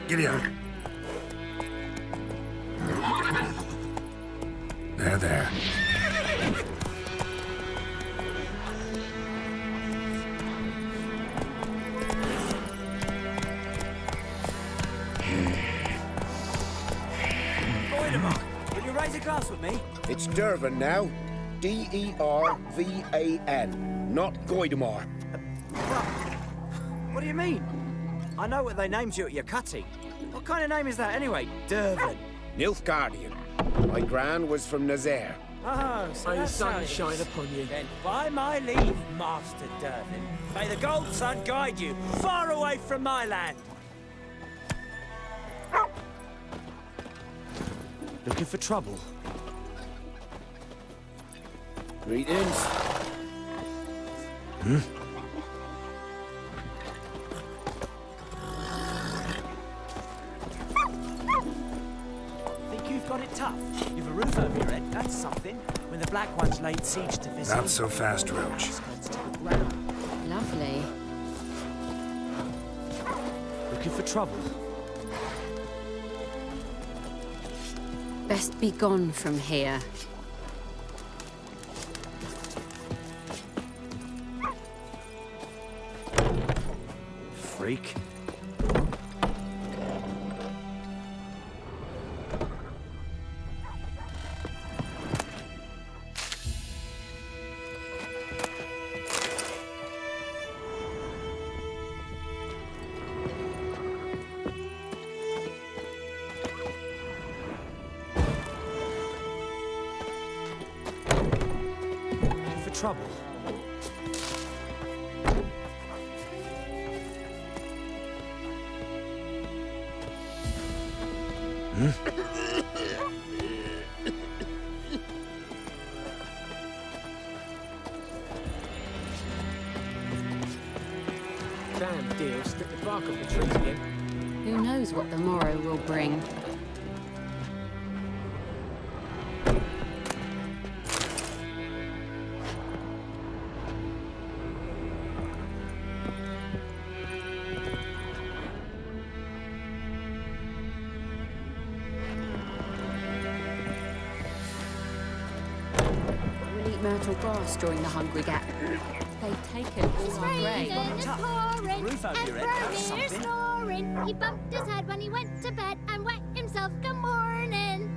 Giddy up. There. Goidemar, will you raise a glass with me? It's Dervan now. D-E-R-V-A-N, not Goidemar. What do you mean? I know what they named you at your cutting. What kind of name is that anyway? Dervan. Nilfgaardian. My gran was from Nazaire. Oh, so May the that's sun how it shine is. upon you. Then by my leave, Master Dervan, may the gold sun guide you far away from my land. Looking for trouble? Greetings. Think you've got it tough? You've a roof over your head, that's something. When the Black Ones laid siege to Vizima, Not so fast, Roach. outskirts to the ground. Lovely. Looking for trouble? Best be gone from here. Freak. Looking for trouble? Damn deer, stripped the bark off the trees again. Who knows what the morrow will bring? We'll eat myrtle grass during the Hungry Gap. They've taken all our grain. It's pouring, roof over your head, that's something. Snoring. He bumped his head when he went to bed and wet himself. Good morning.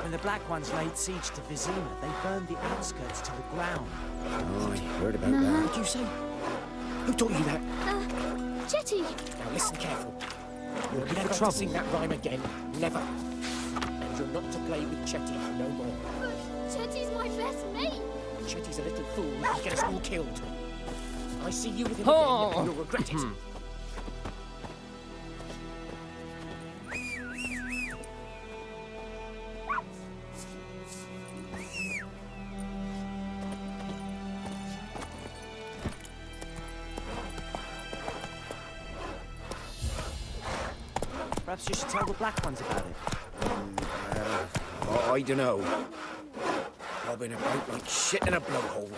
When the Black Ones laid siege to Vizima, they burned the outskirts to the ground. Oh, I heard about that. What did you say? Who taught you that? Chetty. Now listen careful. You're Looking never for to trouble? sing that rhyme again. Never. And you're not to play with Chetty no more. But Chetty's my best mate. Chetty's a little fool. He'll get us all killed. I see you with him again, and you'll regret it. Perhaps you should tell the Black Ones about it. Oh, I dunno. Bobbing about like shit in a blowhole.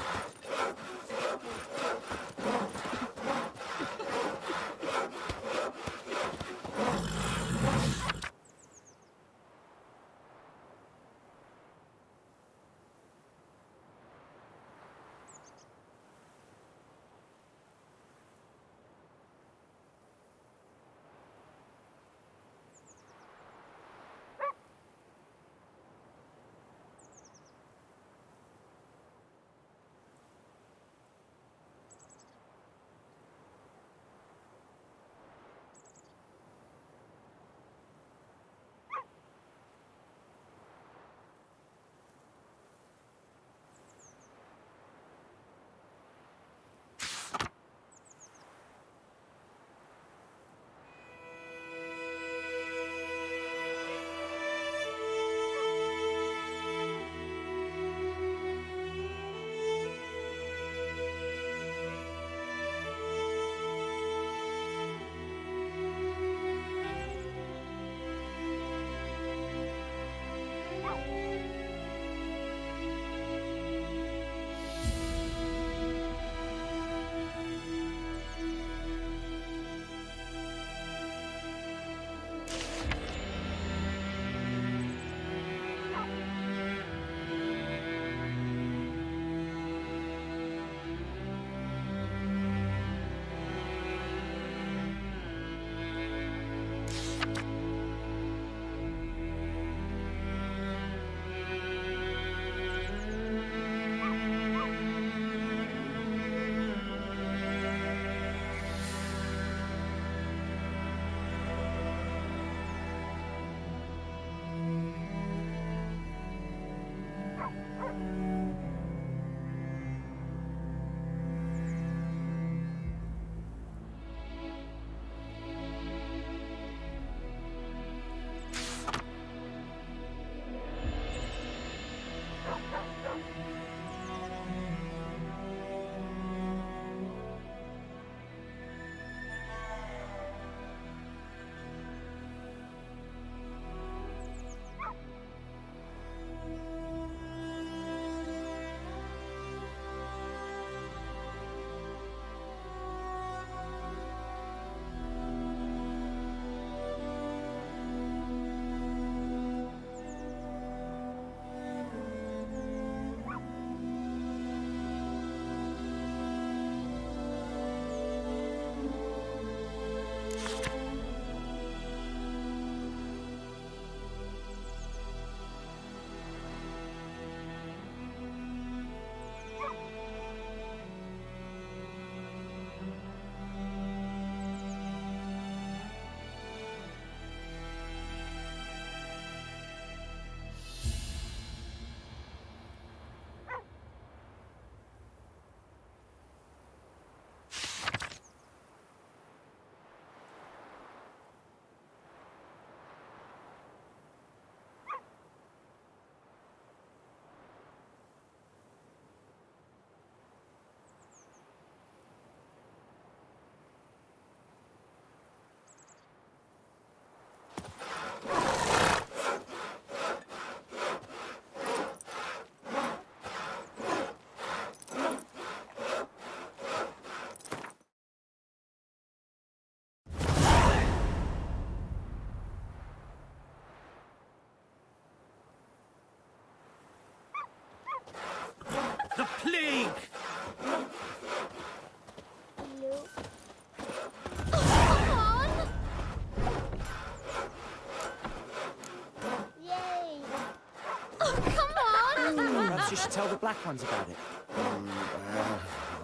you should tell the black ones about it.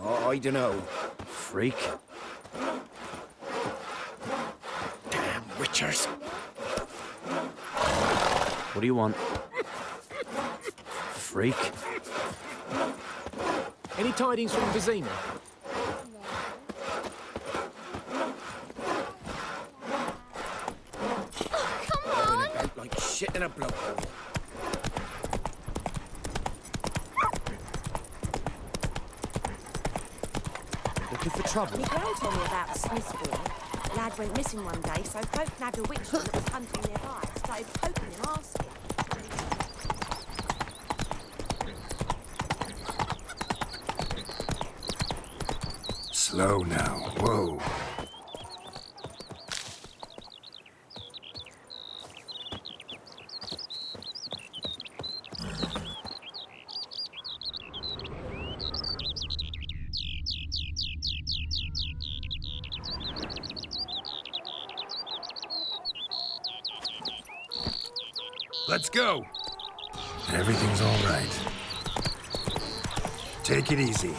I don't know. Freak. Damn witchers. What do you want? Freak. Any tidings from Vizima? Come Bobbing on! about like shit in a blowhole. Looking for trouble? My gran told me about a Smith's boy. Lad went missing one day, so folk nabbed a witchman that was hunting nearby. Started poking him, asking. Slow now. Whoa. Let's go. Everything's all right. Take it easy.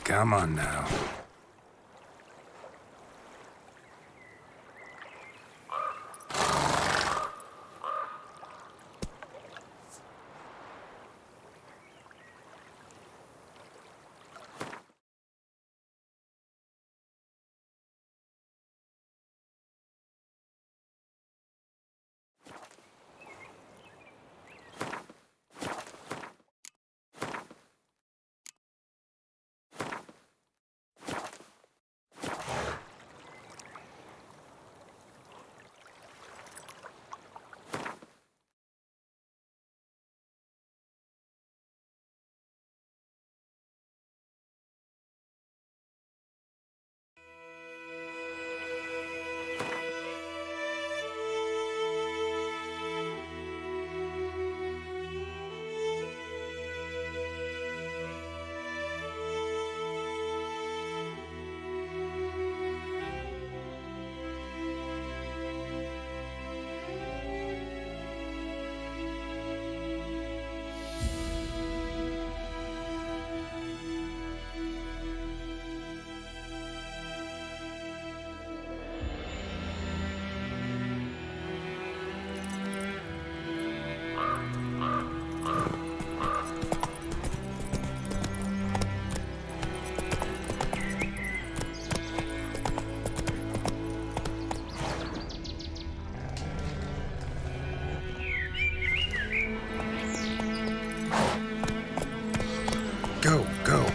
Come on now. Go, go.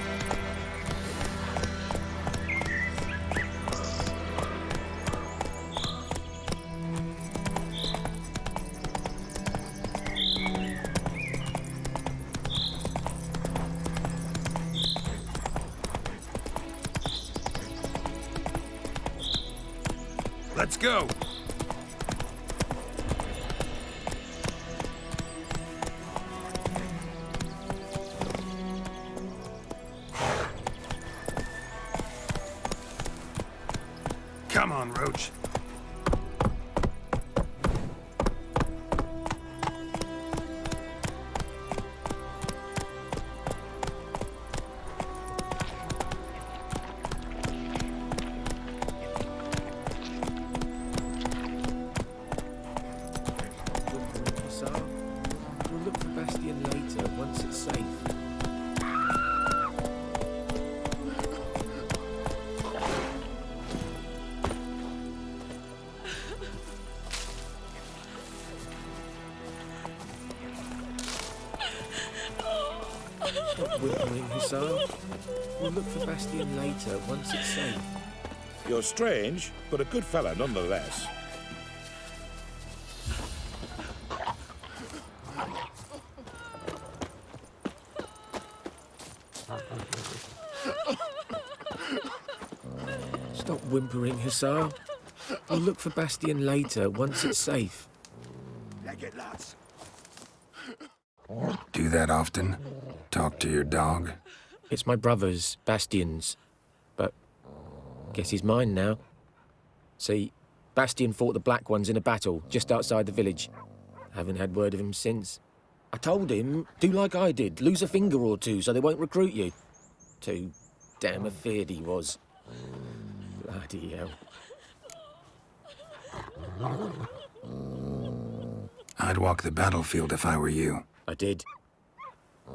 Let's go. Come on, Roach. We'll look for Bastion later, once it's safe. Stop whimpering, Hussar. We'll look for Bastion later, once it's safe. You're strange, but a good fella nonetheless. Stop whimpering, Hussar. We'll look for Bastion later, once it's safe. Leg it, lads. Do that often? Talk to your dog? It's my brother's, Bastion's. But guess he's mine now. See, Bastion fought the Black Ones in a battle just outside the village. Haven't had word of him since. I told him, do like I did, lose a finger or two so they won't recruit you. Too damn afeard he was. Bloody hell. I'd walk the battlefield if I were you. I did.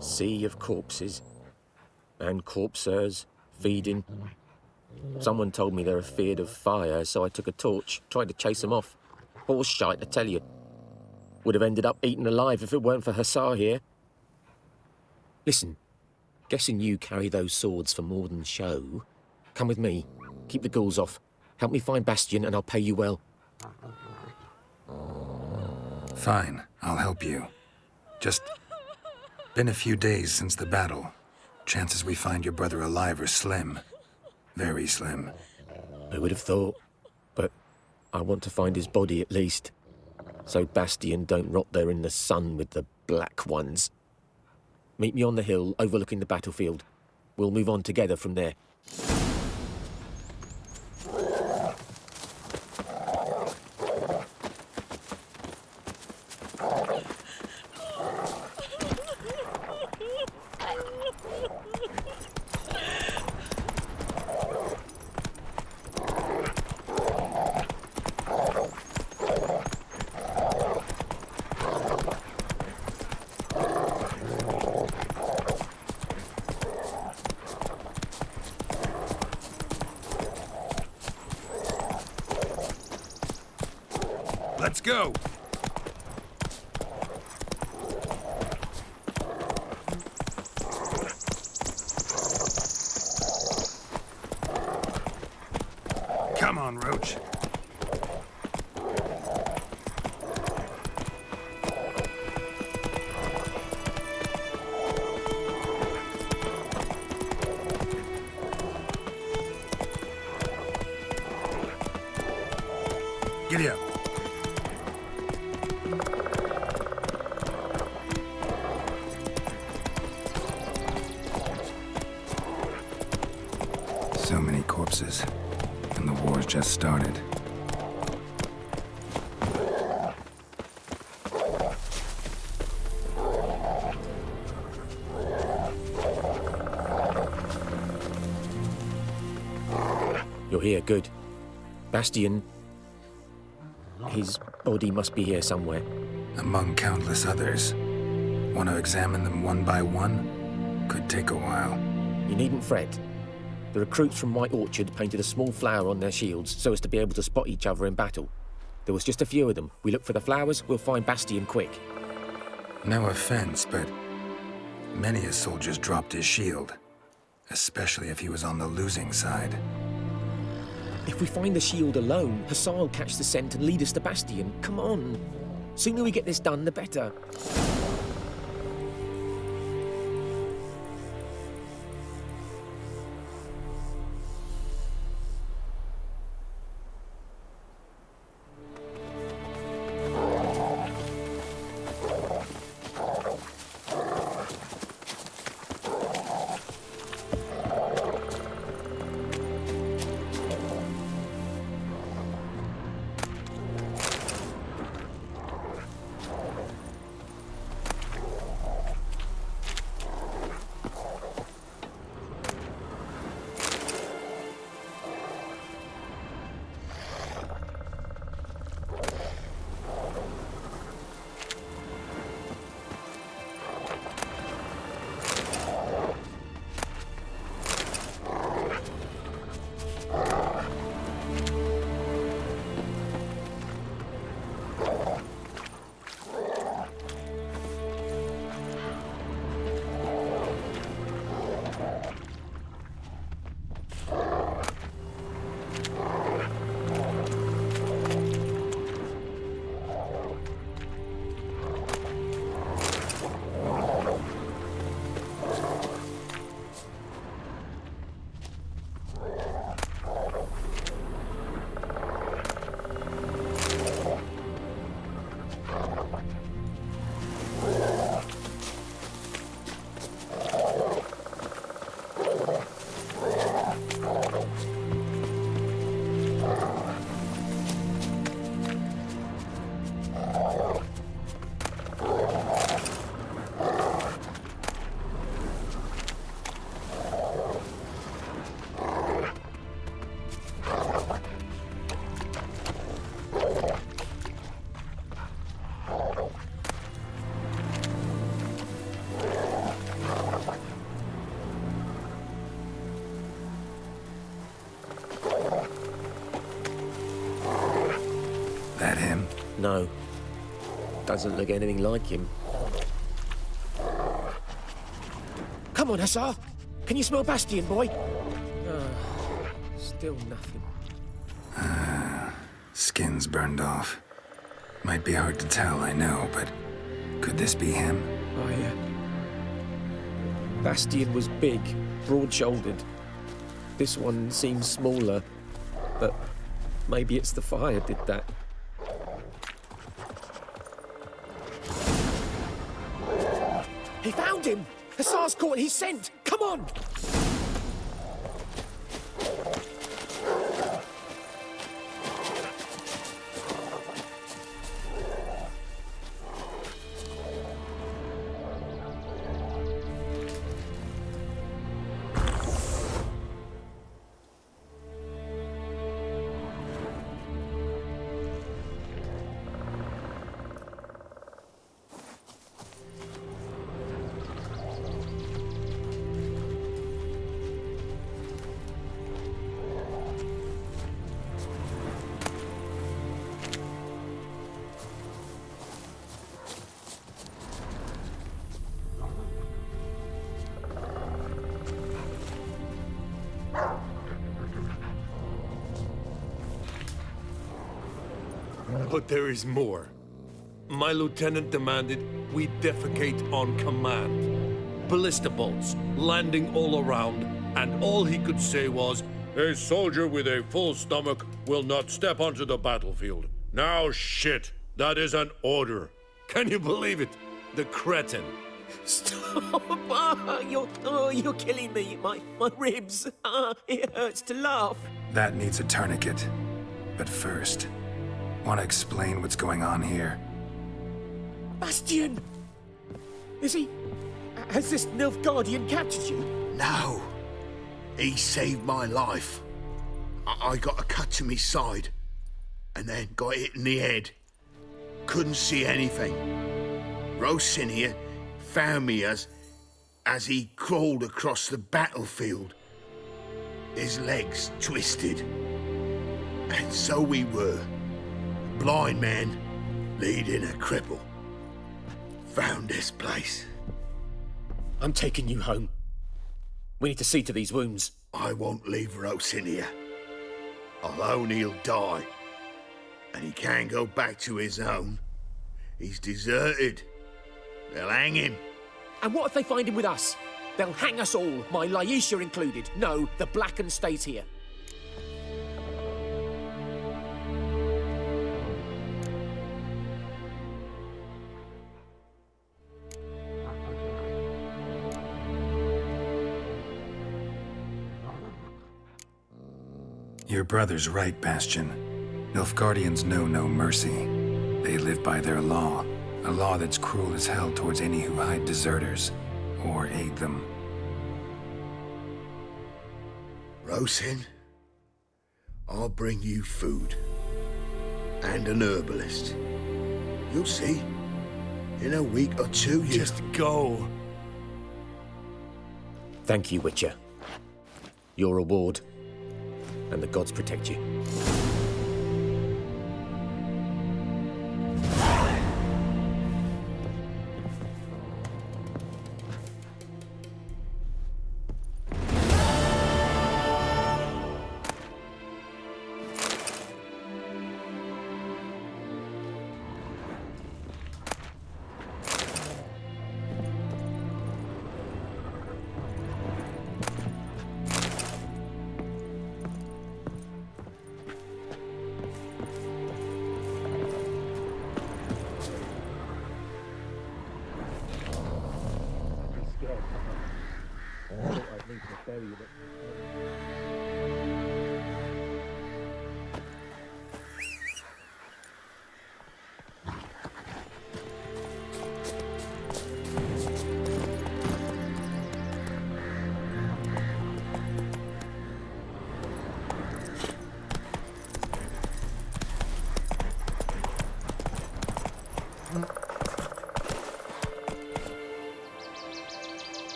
Sea of corpses. And corpsers, feeding. Someone told me they're afeard of fire, so I took a torch, tried to chase them off. Horse shite, I tell you. Would have ended up eaten alive if it weren't for Hussar here. Listen, guessing you carry those swords for more than show. Come with me. Keep the ghouls off. Help me find Bastion and I'll pay you well. Fine, I'll help you. Just been a few days since the battle. Chances we find your brother alive are slim. Very slim. I would have thought, but I want to find his body at least. So Bastion don't rot there in the sun with the Black Ones. Meet me on the hill overlooking the battlefield. We'll move on together from there. Let's go! Come on, Roach. Giddy up. So many corpses, and the war's just started. You're here, good. Bastion... his body must be here somewhere. Among countless others. Want to examine them one by one? Could take a while. You needn't fret. The recruits from White Orchard painted a small flower on their shields so as to be able to spot each other in battle. There was just a few of them. We look for the flowers, we'll find Bastion quick. No offense, but many a soldier's dropped his shield. Especially if he was on the losing side. If we find the shield alone, Hussar will catch the scent and lead us to Bastion. Come on. Sooner we get this done, the better. No. Doesn't look anything like him. Come on, Hussar. Can you smell Bastion, boy? Still nothing. Skin's burned off. Might be hard to tell, I know, but could this be him? Oh, yeah. Bastion was big, broad-shouldered. This one seems smaller, but maybe it's the fire did that. He found him! Hussar's caught his scent! Come on! But there is more. My lieutenant demanded we defecate on command. Ballista bolts, landing all around, and all he could say was, "A soldier with a full stomach will not step onto the battlefield." Now shit, that is an order. Can you believe it? The cretin. Stop! You're killing me. My ribs. It hurts to laugh. That needs a tourniquet. But first, want to explain what's going on here? Bastion! Is he... Has this Nilfgaardian captured you? No. He saved my life. I got a cut to my side, and then got hit in the head. Couldn't see anything. Rosin here found me as he crawled across the battlefield. His legs twisted. And so we were. Blind man leading a cripple. Found this place. I'm taking you home. We need to see to these wounds. I won't leave Rosin here. Alone he'll die. And he can't go back to his own. He's deserted. They'll hang him. And what if they find him with us? They'll hang us all, my Laisha included. No, the Blacken stays here. Your brother's right, Bastion. Nilfgaardians know no mercy. They live by their law. A law that's cruel as hell towards any who hide deserters or aid them. Rosin, I'll bring you food. And an herbalist. You'll see. In a week or two, you... Just go. Thank you, Witcher. Your reward. And the gods protect you.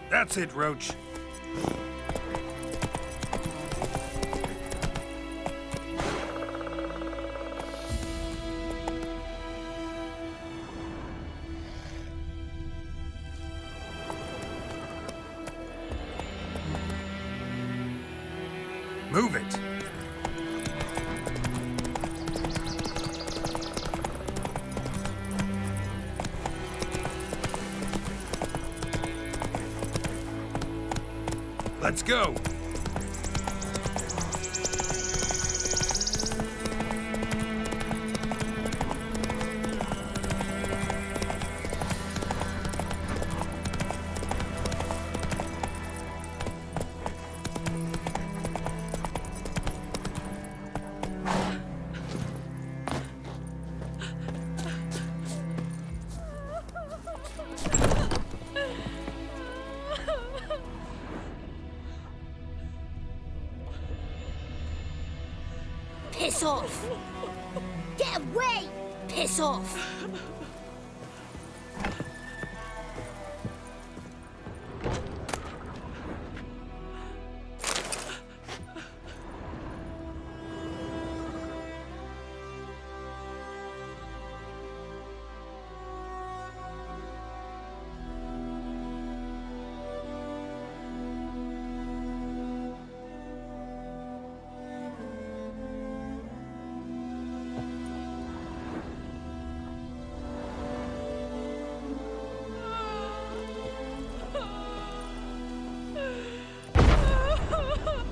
That's it, Roach. Move it. Let's go. Piss off! Get away! Piss off!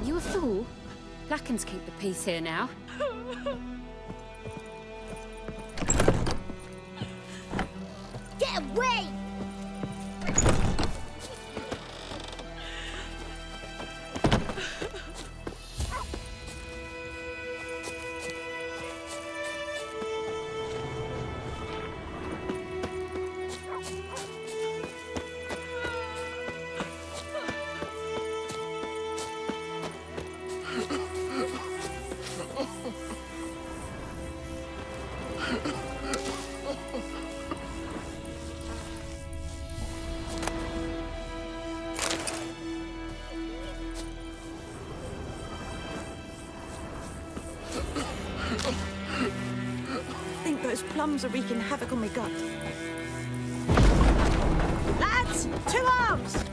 You a fool? Blackens keep the peace here now. Get away! I think those plums are wreaking havoc on my gut. Lads, 2 arms!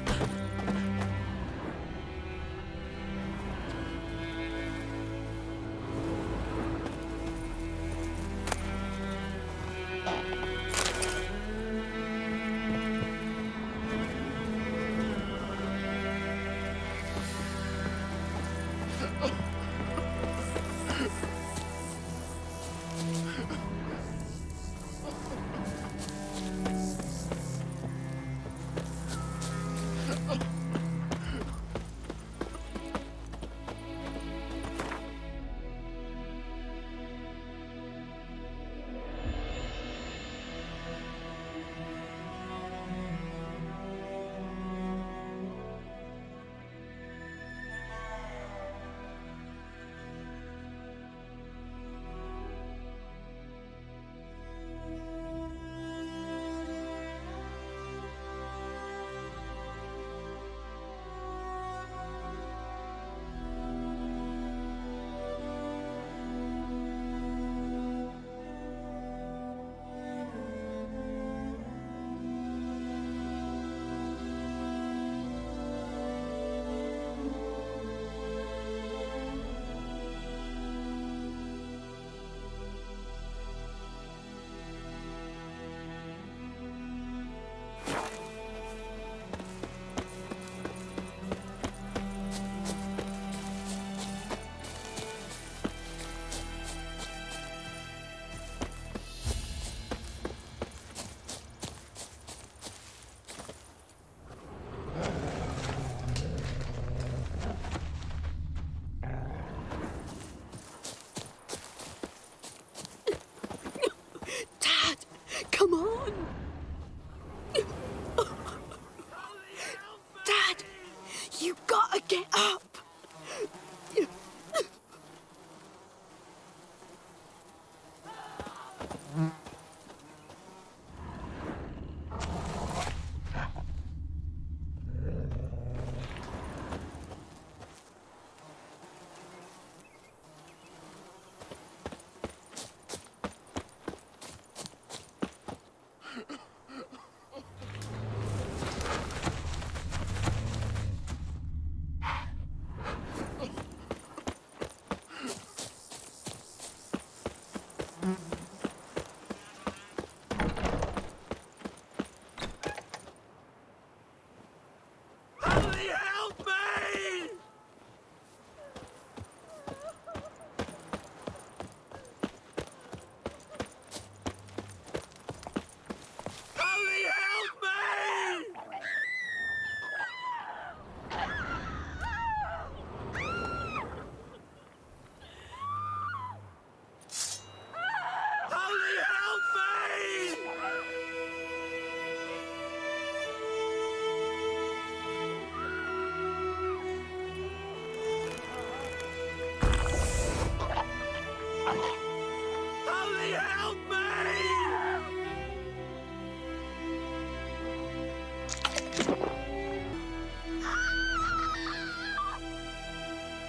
Only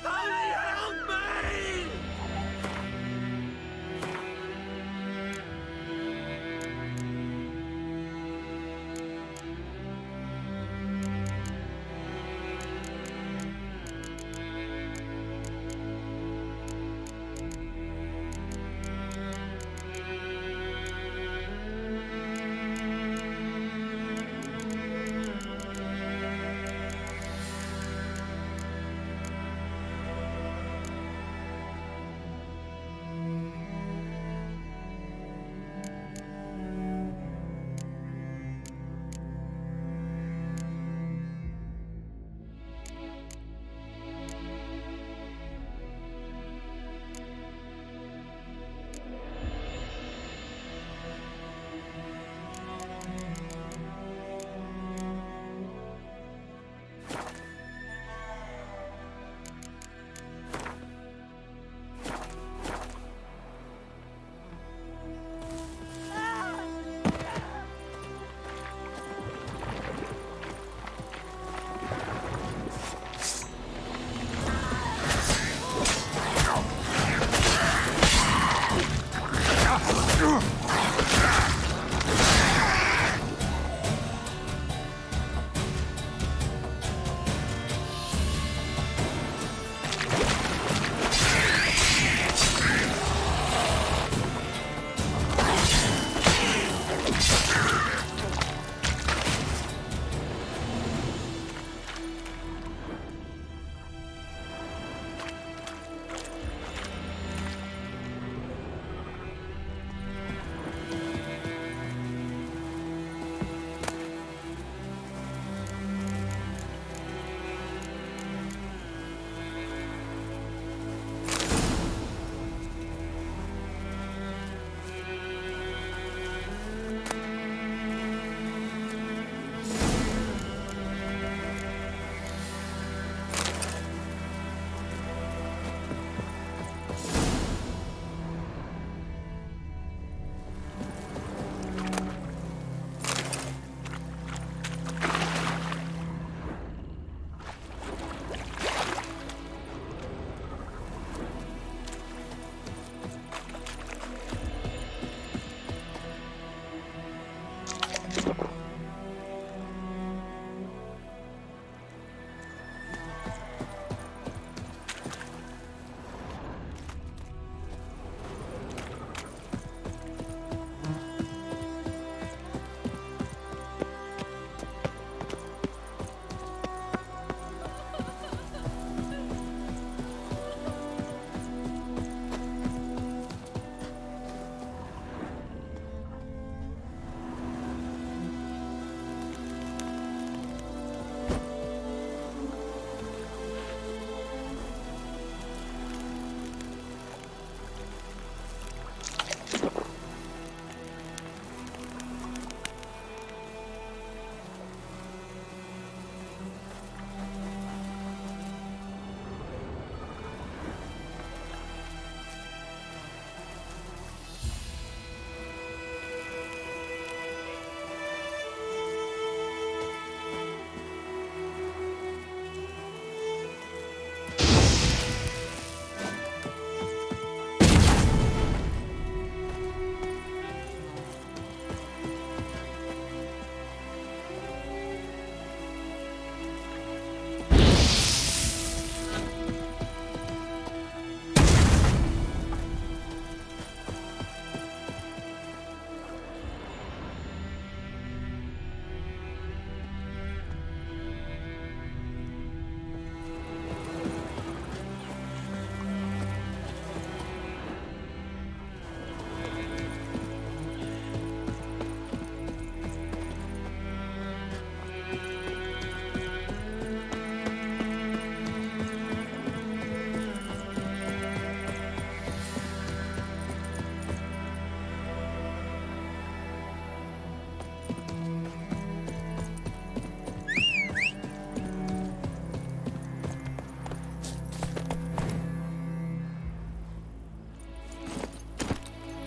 help me!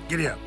Giddy up.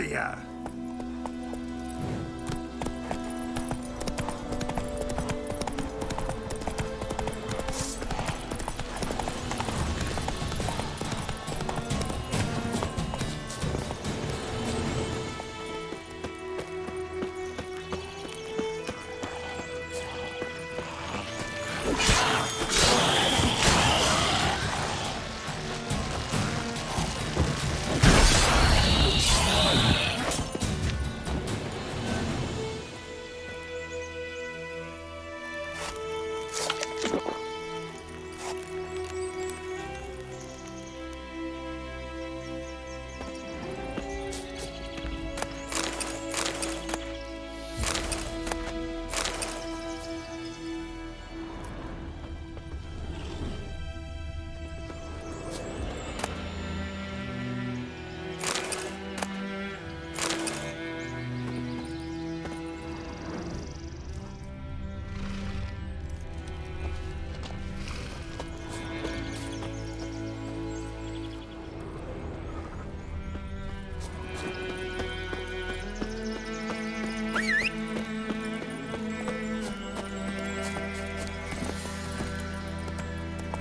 Hiya!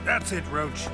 That's it, Roach.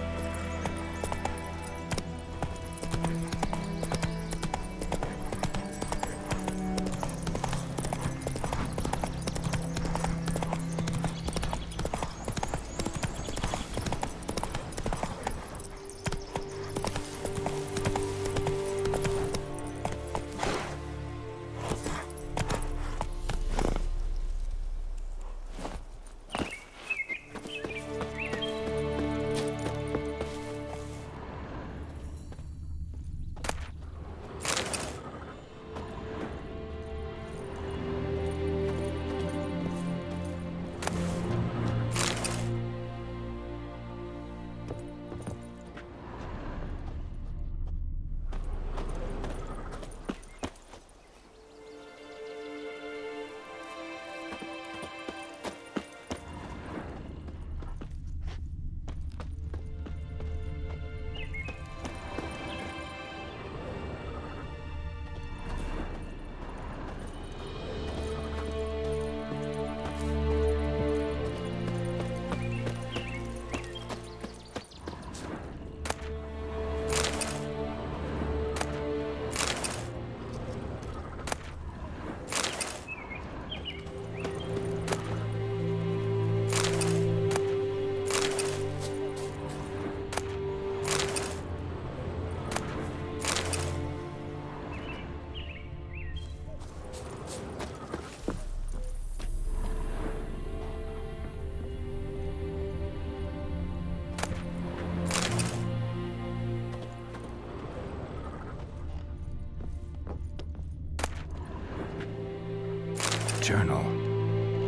Journal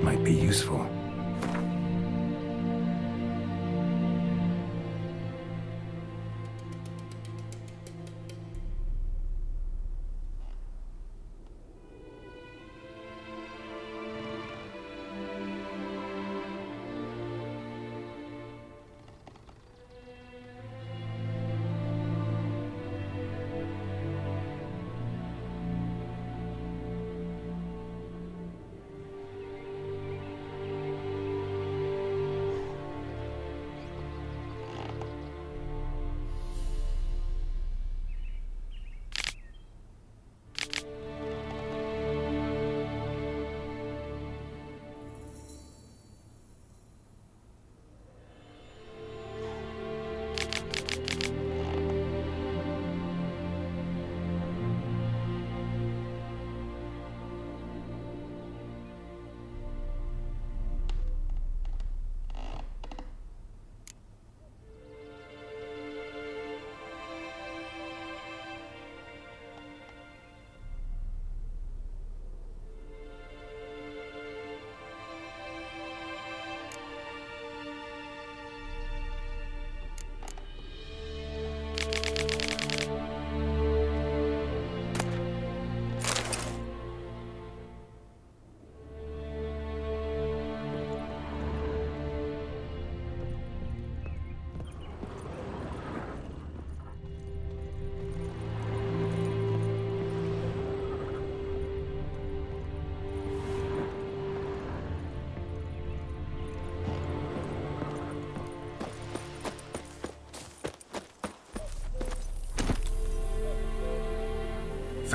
might be useful.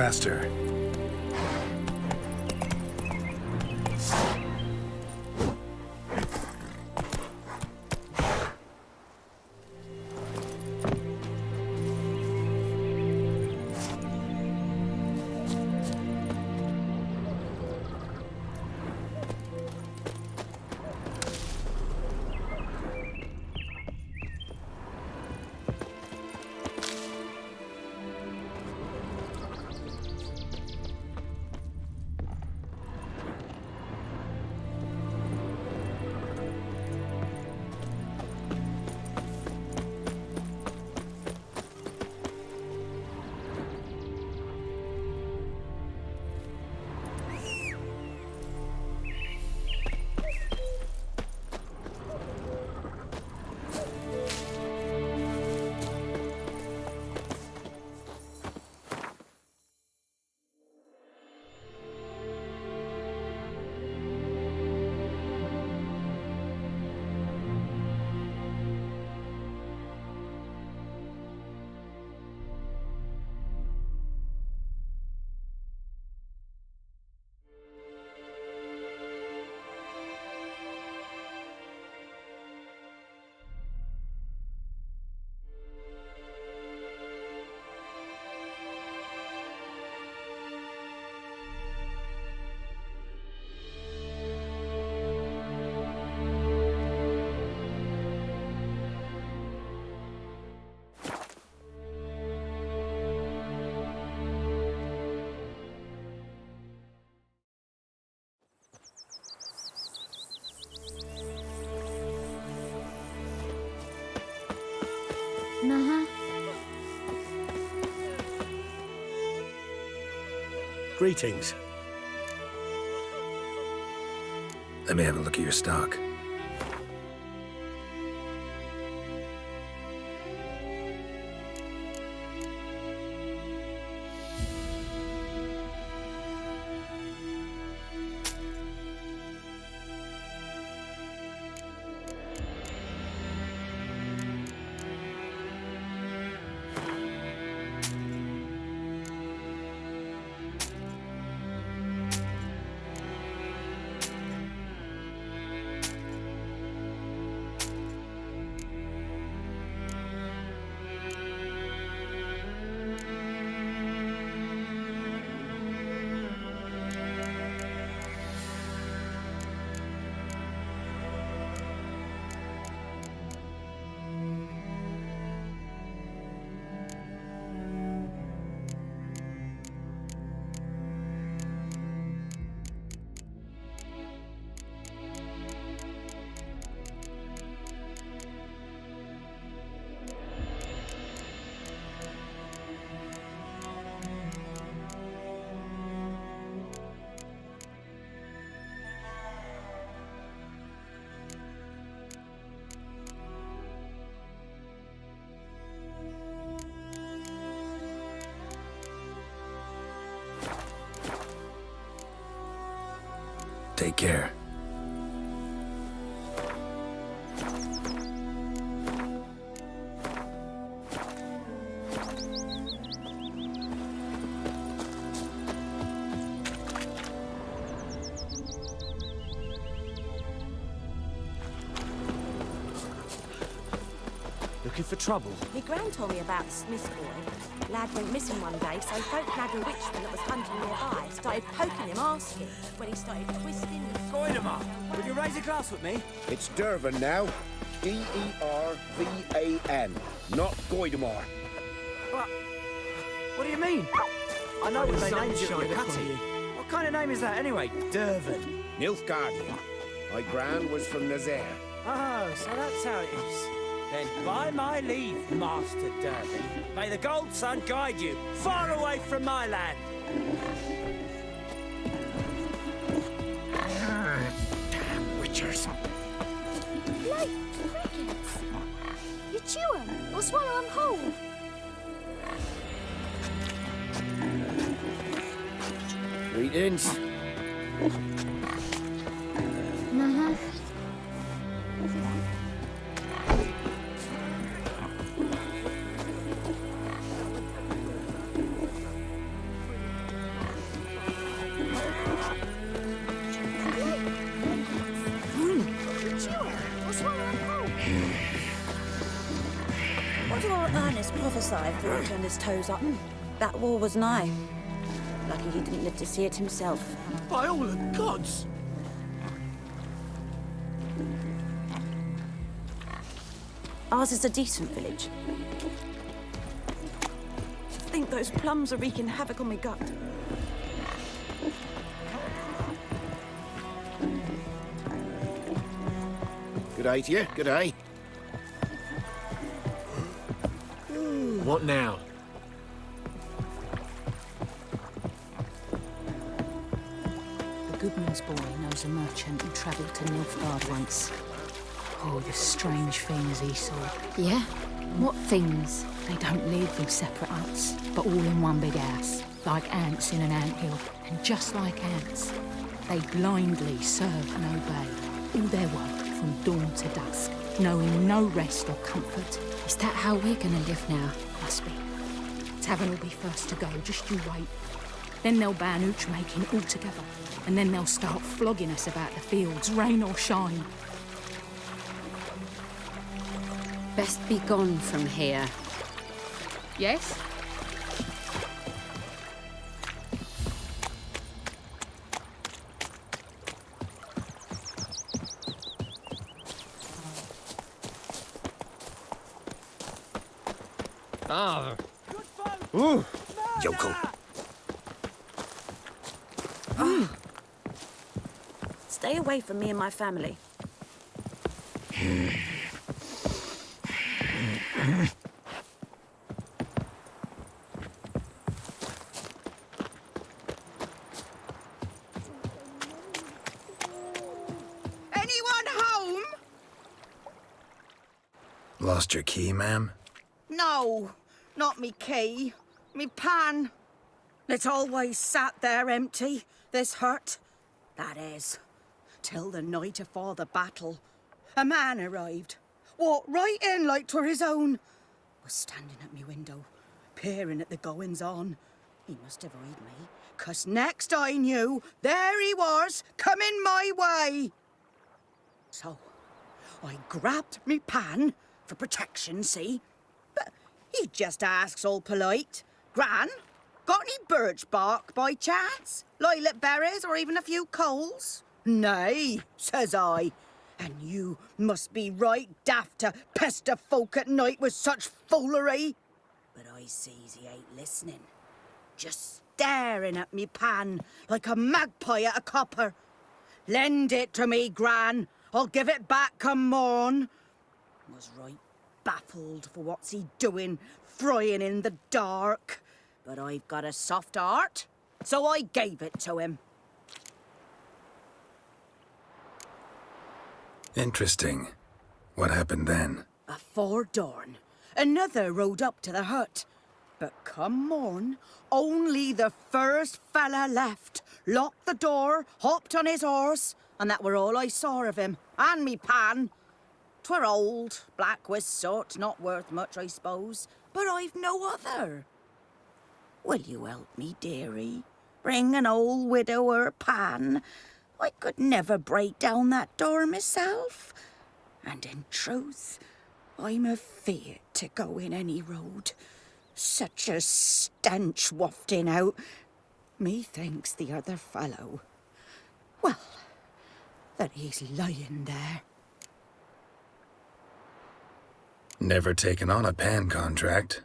faster. Uh-huh. Greetings. Let me have a look at your stock. Take care. Looking for trouble? My gran told me about Smith's boy. Lad went missing one day, so folk nabbed a witchman that was hunting nearby. Started poking him, asking. When he started twisting and... Goidemar, will you raise a glass with me? It's Dervan now. D-E-R-V-A-N, not Goidemar. What do you mean? I know what they named you at your cutting. What kind of name is that anyway? Dervan. Nilfgaardian. My gran was from Nazaire. Oh, so that's how it is. Then by my leave, Master Dervan, may the Gold Sun guide you far away from my land. Damn witchers. Like crickets. You chew 'em or swallow 'em whole. Greetings. Uh-huh. Ernest prophesied if he turned his toes up. That war was nigh. Lucky he didn't live to see it himself. By all the gods! Ours is a decent village. I think those plums are wreaking havoc on my gut. Good day to you, good day. What now? The Goodman's boy knows a merchant who travelled to Nilfgaard once. Oh, the strange things he saw. Yeah? What things? They don't live in separate huts, but all in one big house, like ants in an anthill. And just like ants, they blindly serve and obey. All their work from dawn to dusk, knowing no rest or comfort. Is that how we're gonna live now? Must be. Tavern will be first to go, just you wait. Then they'll ban hooch making altogether, and then they'll start flogging us about the fields, rain or shine. Best be gone from here. Yes? Ah. Ooh. Yokel. Stay away from me and my family. Anyone home? Lost your key, ma'am? No, not me key. Me pan. It's always sat there empty, this hut. That is, till the night afore the battle. A man arrived, walked right in like 'twere his own. Was standing at me window, peering at the goings-on. He must have eyed me, 'cause next I knew, there he was, coming my way. So, I grabbed me pan, for protection, see? But he just asks all polite, Gran, got any birch bark by chance? Lilac berries or even a few coals? Nay, says I. And you must be right daft to pester folk at night with such foolery. But I sees he ain't listening. Just staring at me pan like a magpie at a copper. Lend it to me, Gran. I'll give it back come morn. Was right baffled for what's he doing, frying in the dark. But I've got a soft heart, so I gave it to him. Interesting. What happened then? Afore dawn, another rode up to the hut. But come morn, only the first fella left, locked the door, hopped on his horse, and that were all I saw of him, and me pan. 'Twere old, black with soot, not worth much, I suppose, but I've no other. Will you help me, dearie? Bring an old widower pan? I could never break down that door myself. And in truth, I'm afeard to go in any road. Such a stench wafting out. Methinks the other fellow, well, that he's lying there. Never taken on a pan contract.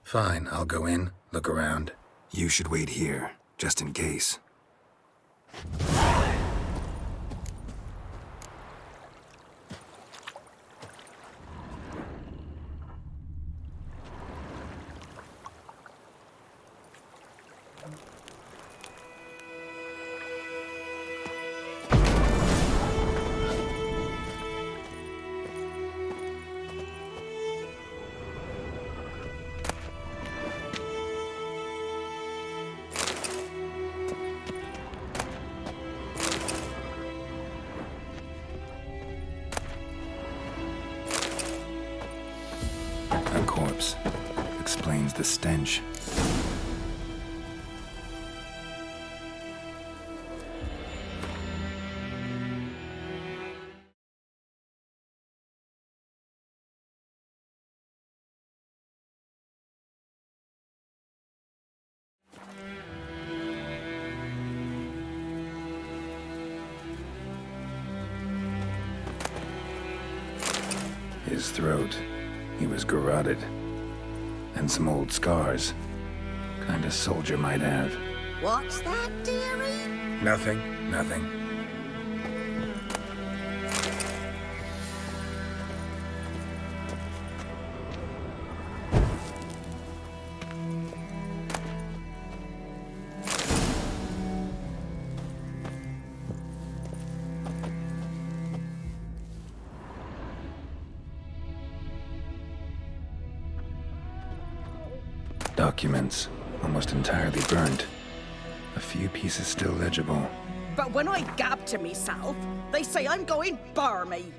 Fine, I'll go in, look around. You should wait here, just in case. A corpse. Explains the stench. his throat. He was garroted. And some old scars. Kind of soldier might have. What's that, dearie? Nothing. Documents, almost entirely burnt. A few pieces still legible. But when I gab to myself, they say I'm going barmy.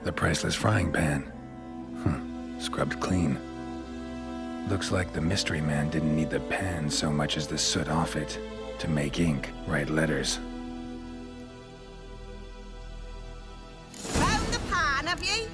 The priceless frying pan. Scrubbed clean. Looks like the mystery man didn't need the pan so much as the soot off it to make ink, write letters. Found the pan, have ye?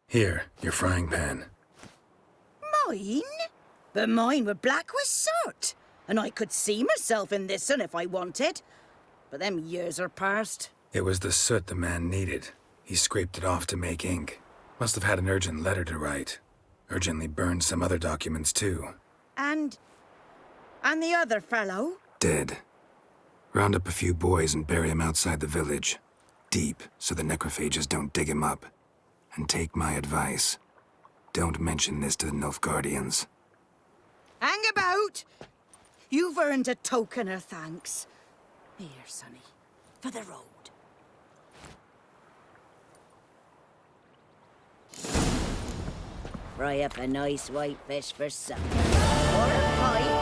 Here, your frying pan. Mine? But mine were black with soot. And I could see myself in this one if I wanted. But them years are past. It was the soot the man needed. He scraped it off to make ink. Must have had an urgent letter to write. Urgently burned some other documents too. And the other fellow? Dead. Round up a few boys and bury him outside the village. Deep, so the necrophages don't dig him up. And take my advice. Don't mention this to the Nilfgaardians. Hang about! You've earned a token of thanks. Here, sonny, for the road. Fry up a nice white fish for supper. Or a pie.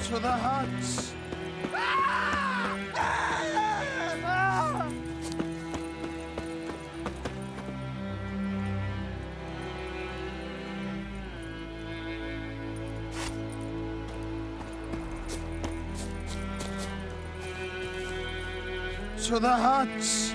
To the huts! To the huts!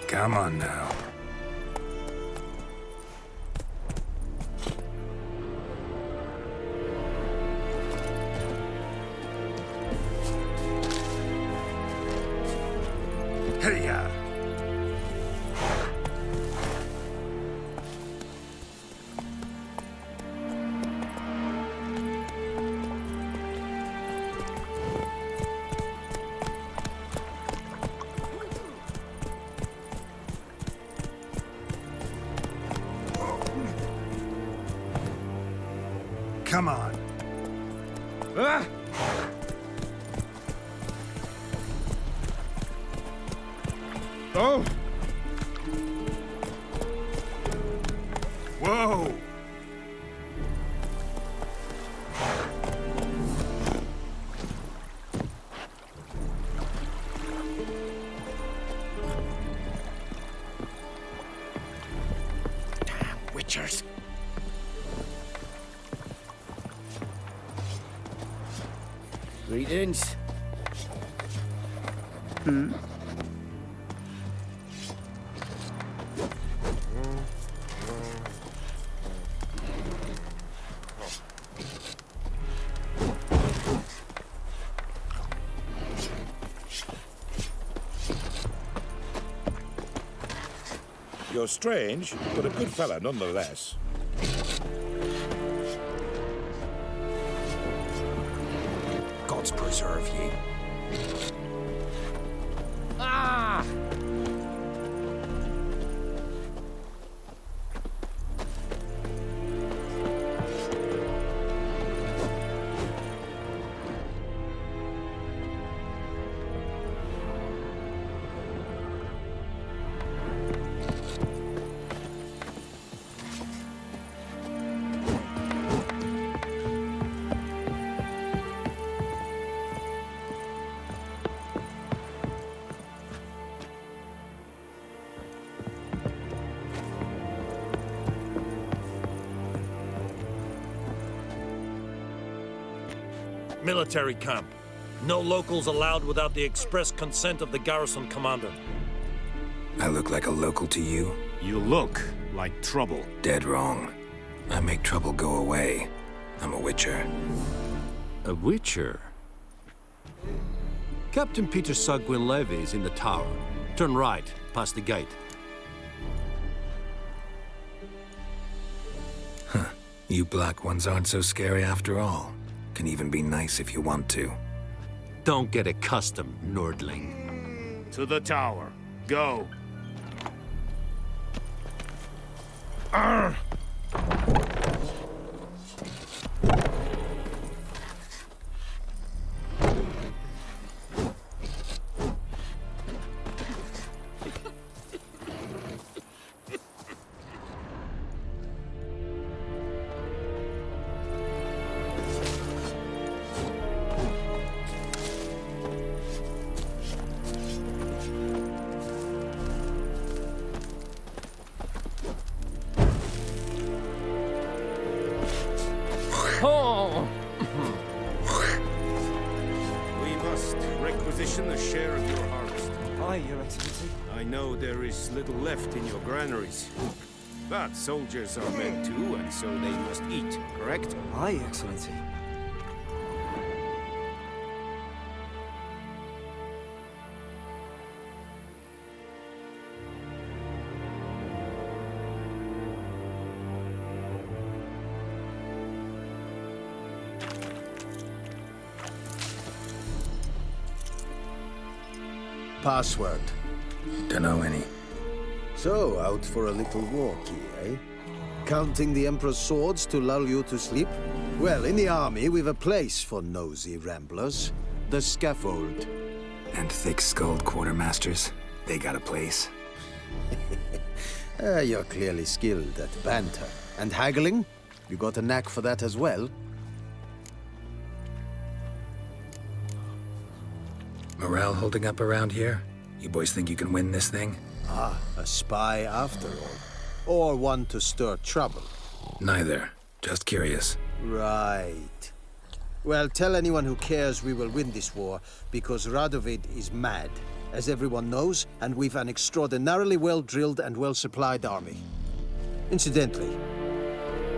Come on now. Hey-ya! Come on. Ah! Oh! Whoa! Damn witchers. Greetings. You're strange, but a good fella nonetheless. Gods preserve ye. Ah! Military camp. No locals allowed without the express consent of the garrison commander. I look like a local to you? You look like trouble. Dead wrong. I make trouble go away. I'm a witcher. A witcher? Captain Peter Sagwin Levy is in the tower. Turn right, past the gate. Huh. You black ones aren't so scary after all. Can even be nice if you want to. Don't get accustomed, Nordling. To the tower. Go. Arr! ration a share of your harvest. Aye, Your Excellency. I know there is little left in your granaries. But soldiers are men too, and so they must eat, correct? Aye, Excellency. Password. Dunno any. So, out for a little walkie, eh? Counting the Emperor's swords to lull you to sleep? Well, in the army, we've a place for nosy ramblers. The scaffold. And thick-skulled quartermasters. They got a place. You're clearly skilled at banter. And haggling? You got a knack for that as well? Morale holding up around here? You boys think you can win this thing? Ah, a spy after all. Or one to stir trouble. Neither. Just curious. Right. Well, tell anyone who cares we will win this war, because Radovid is mad, as everyone knows, and we've an extraordinarily well-drilled and well-supplied army. Incidentally,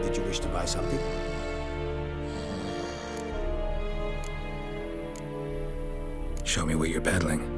did you wish to buy something? Show me what you're peddling.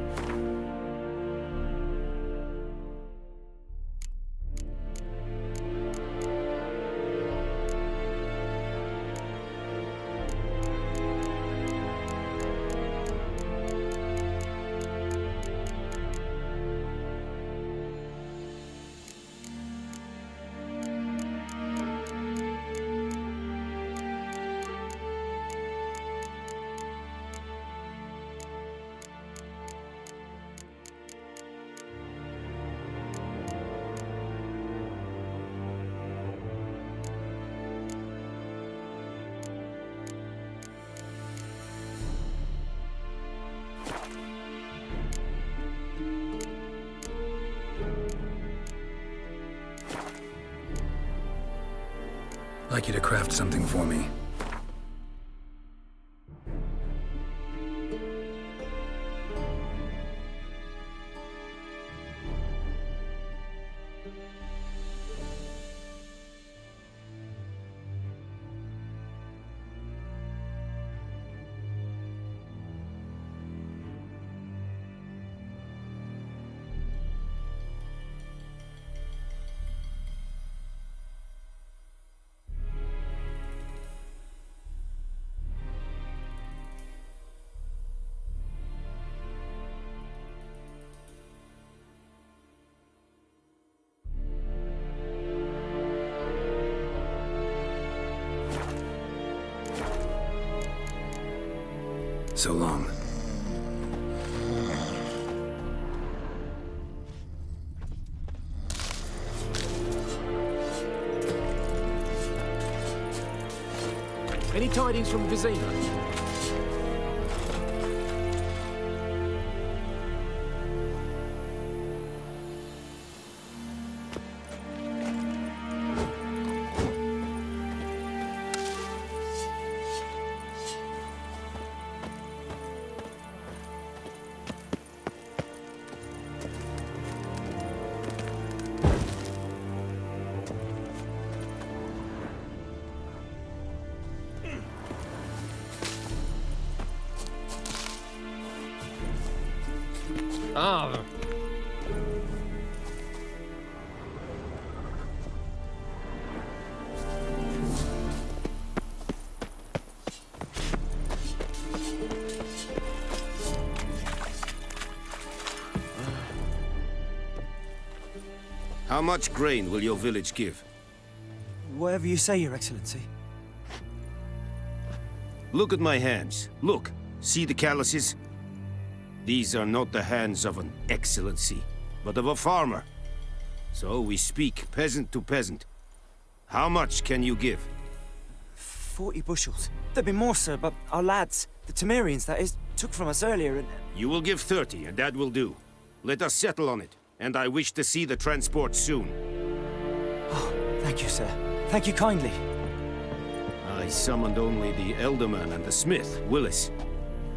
I'd like you to craft something for me. So long. Any tidings from Vizina? Ah. How much grain will your village give? Whatever you say, Your Excellency. Look at my hands. Look. See the calluses? These are not the hands of an excellency, but of a farmer. So we speak peasant to peasant. How much can you give? 40 bushels. There'd be more, sir, but our lads, the Temerians, that is, took from us earlier and... You will give 30, and that will do. Let us settle on it, and I wish to see the transport soon. Oh, thank you, sir. Thank you kindly. I summoned only the Elderman and the smith, Willis.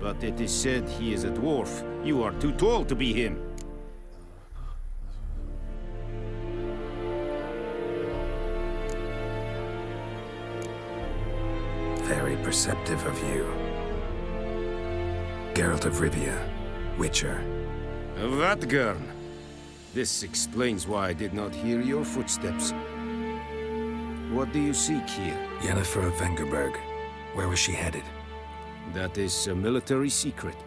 But it is said he is a dwarf. You are too tall to be him. Very perceptive of you. Geralt of Rivia, Witcher. Vatgern. This explains why I did not hear your footsteps. What do you seek here? Yennefer of Vengerberg. Where was she headed? That is a military secret.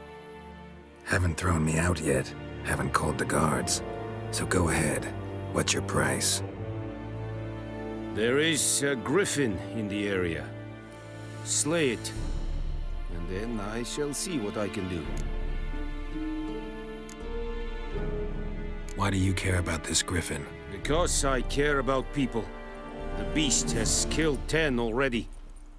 Haven't thrown me out yet. Haven't called the guards. So go ahead. What's your price? There is a griffin in the area. Slay it, and then I shall see what I can do. Why do you care about this griffin? Because I care about people. The beast has killed 10 already,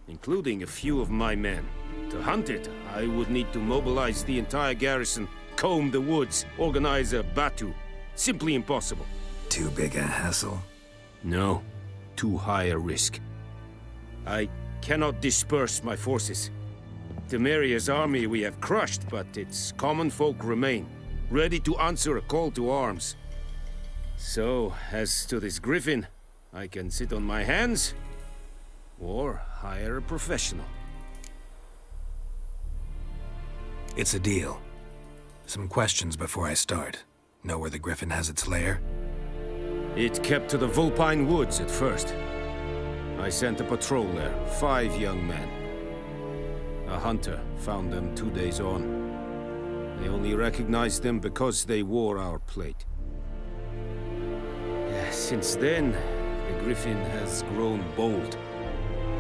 including a few of my men. To hunt it, I would need to mobilize the entire garrison, comb the woods, organize a batu. Simply impossible. Too big a hassle? No, too high a risk. I cannot disperse my forces. Temeria's army we have crushed, but its common folk remain, ready to answer a call to arms. So, as to this griffin, I can sit on my hands, or hire a professional. It's a deal. Some questions before I start. Know where the griffin has its lair? It kept to the Vulpine Woods at first. I sent a patrol there, 5 young men. A hunter found them 2 days on. They only recognized them because they wore our plate. Since then, the griffin has grown bold.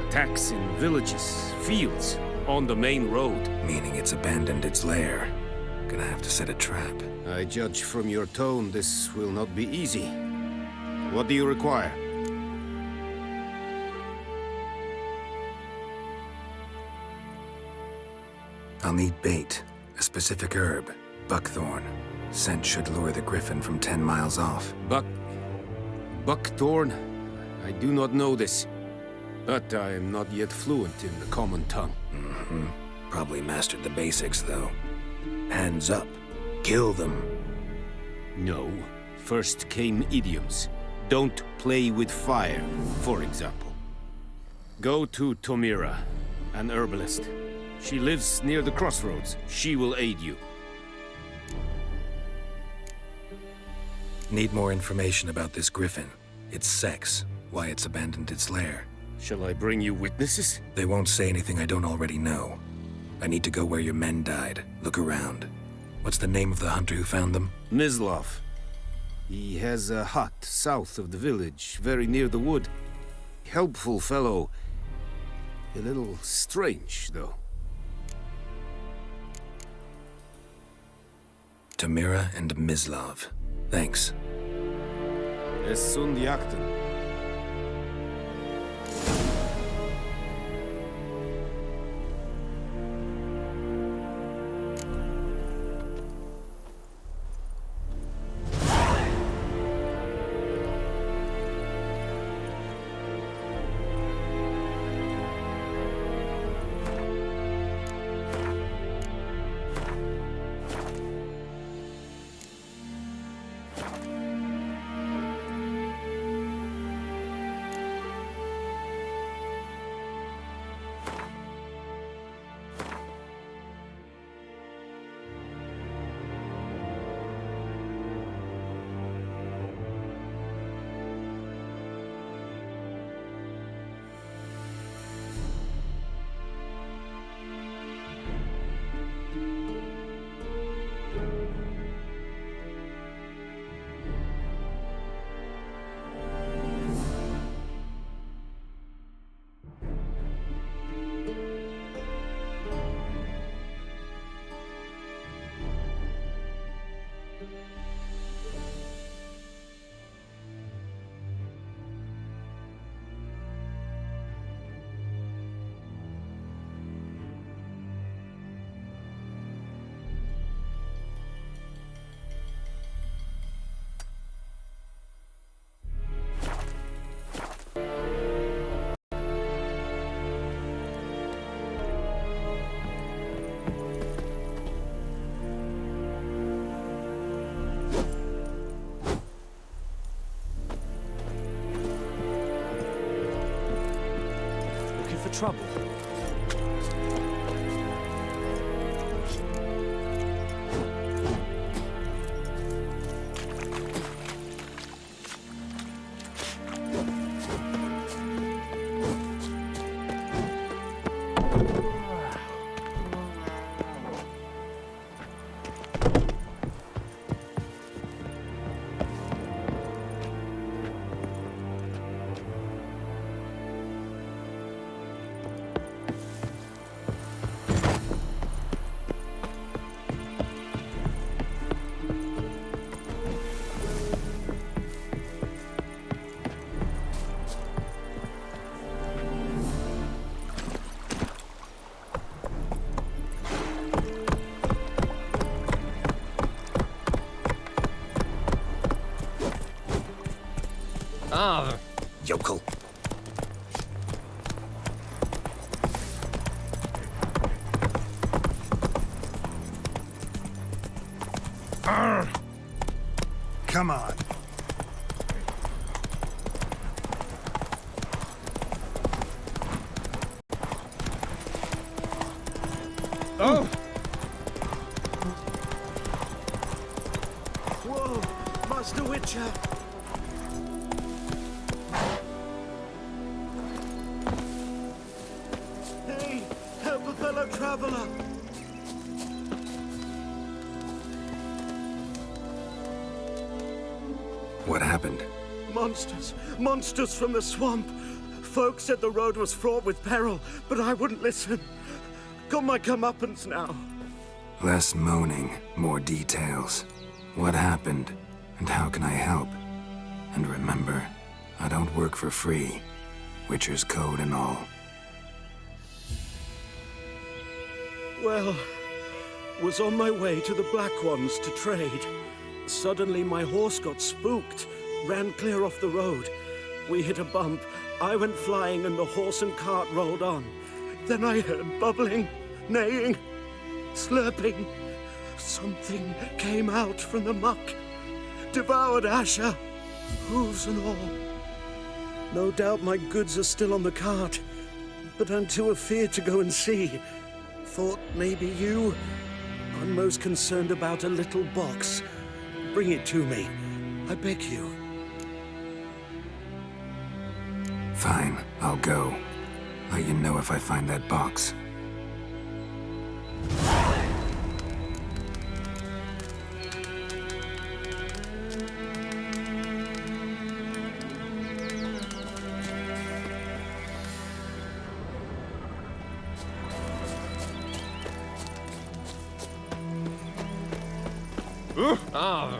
Attacks in villages, fields, on the main road. Meaning it's abandoned its lair. Gonna have to set a trap. I judge from your tone this will not be easy. What do you require? I'll need bait, a specific herb, buckthorn. Scent should lure the griffin from 10 miles off. Buckthorn? I do not know this. But I am not yet fluent in the common tongue. Probably mastered the basics, though. Hands up. Kill them. No. First came idioms. Don't play with fire, for example. Go to Tomira, an herbalist. She lives near the crossroads. She will aid you. Need more information about this griffin. Its sex, why it's abandoned its lair. Shall I bring you witnesses? They won't say anything I don't already know. I need to go where your men died. Look around. What's the name of the hunter who found them? Mislav. He has a hut south of the village, very near the wood. Helpful fellow. A little strange, though. Tomira and Mislav. Thanks. Es sunt jakten. trouble? Ah, yokel. Come on. Oh! Whoa, Master Witcher. Hey, help a fellow traveler. What happened? Monsters. Monsters from the swamp. Folk said the road was fraught with peril, but I wouldn't listen. Got my comeuppance now. Less moaning, more details. What happened, and how can I help? And remember, I don't work for free. Witcher's code and all. Well, was on my way to the Black Ones to trade. Suddenly my horse got spooked, ran clear off the road. We hit a bump, I went flying and the horse and cart rolled on. Then I heard bubbling, neighing, slurping. Something came out from the muck, devoured Asher, hooves and all. No doubt my goods are still on the cart, but I'm too afeard to go and see. Thought maybe you. I'm most concerned about a little box. Bring it to me, I beg you. Fine, I'll go. Let you know if I find that box. ah.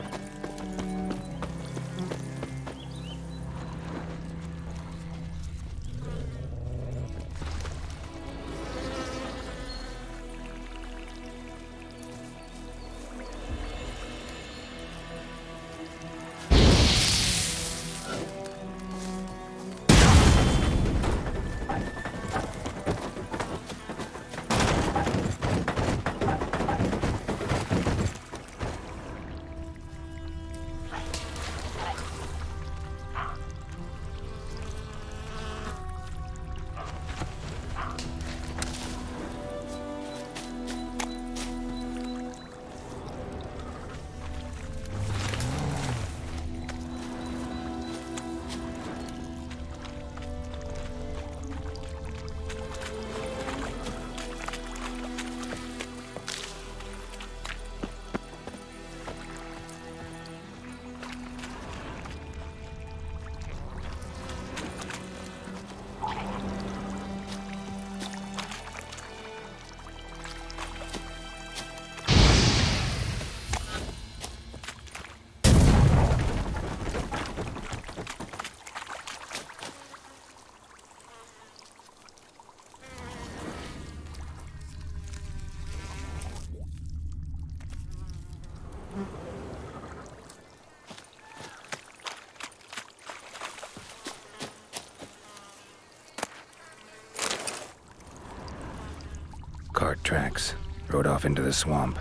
Cart tracks. Rode off into the swamp.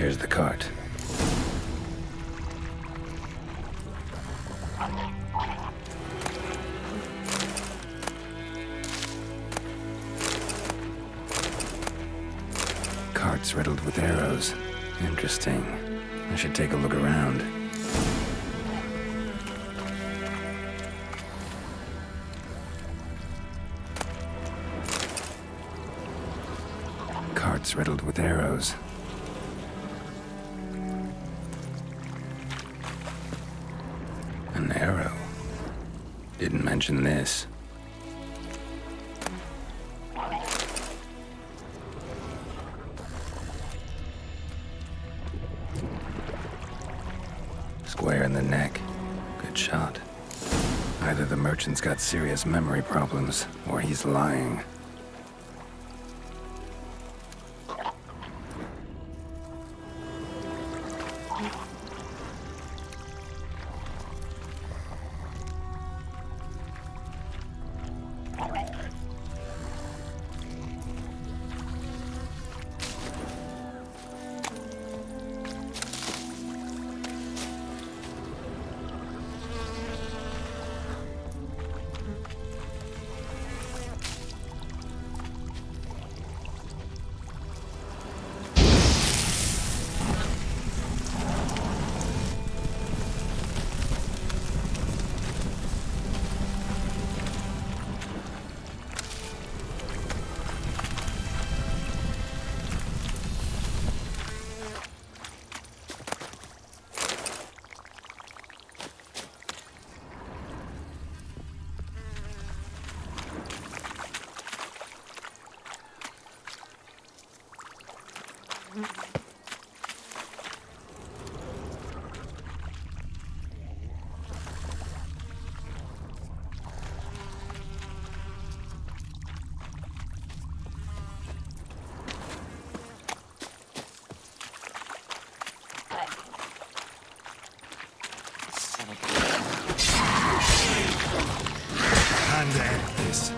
Here's the cart. Cart's riddled with arrows. Interesting. I should take a look around. Cart's riddled with arrows. An arrow. Didn't mention this. Square in the neck. Good shot. Either the merchant's got serious memory problems, or he's lying. This.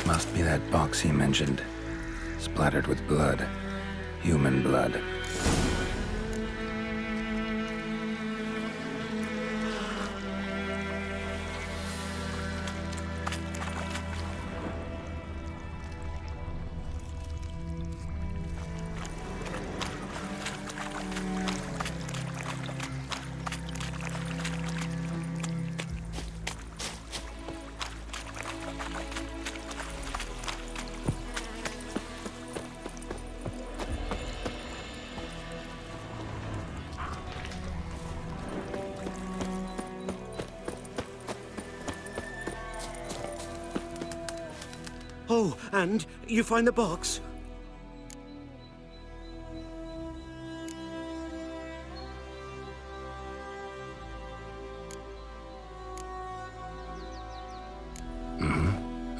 Must be that box he mentioned. Splattered with blood. Human blood. Oh, and you find the box?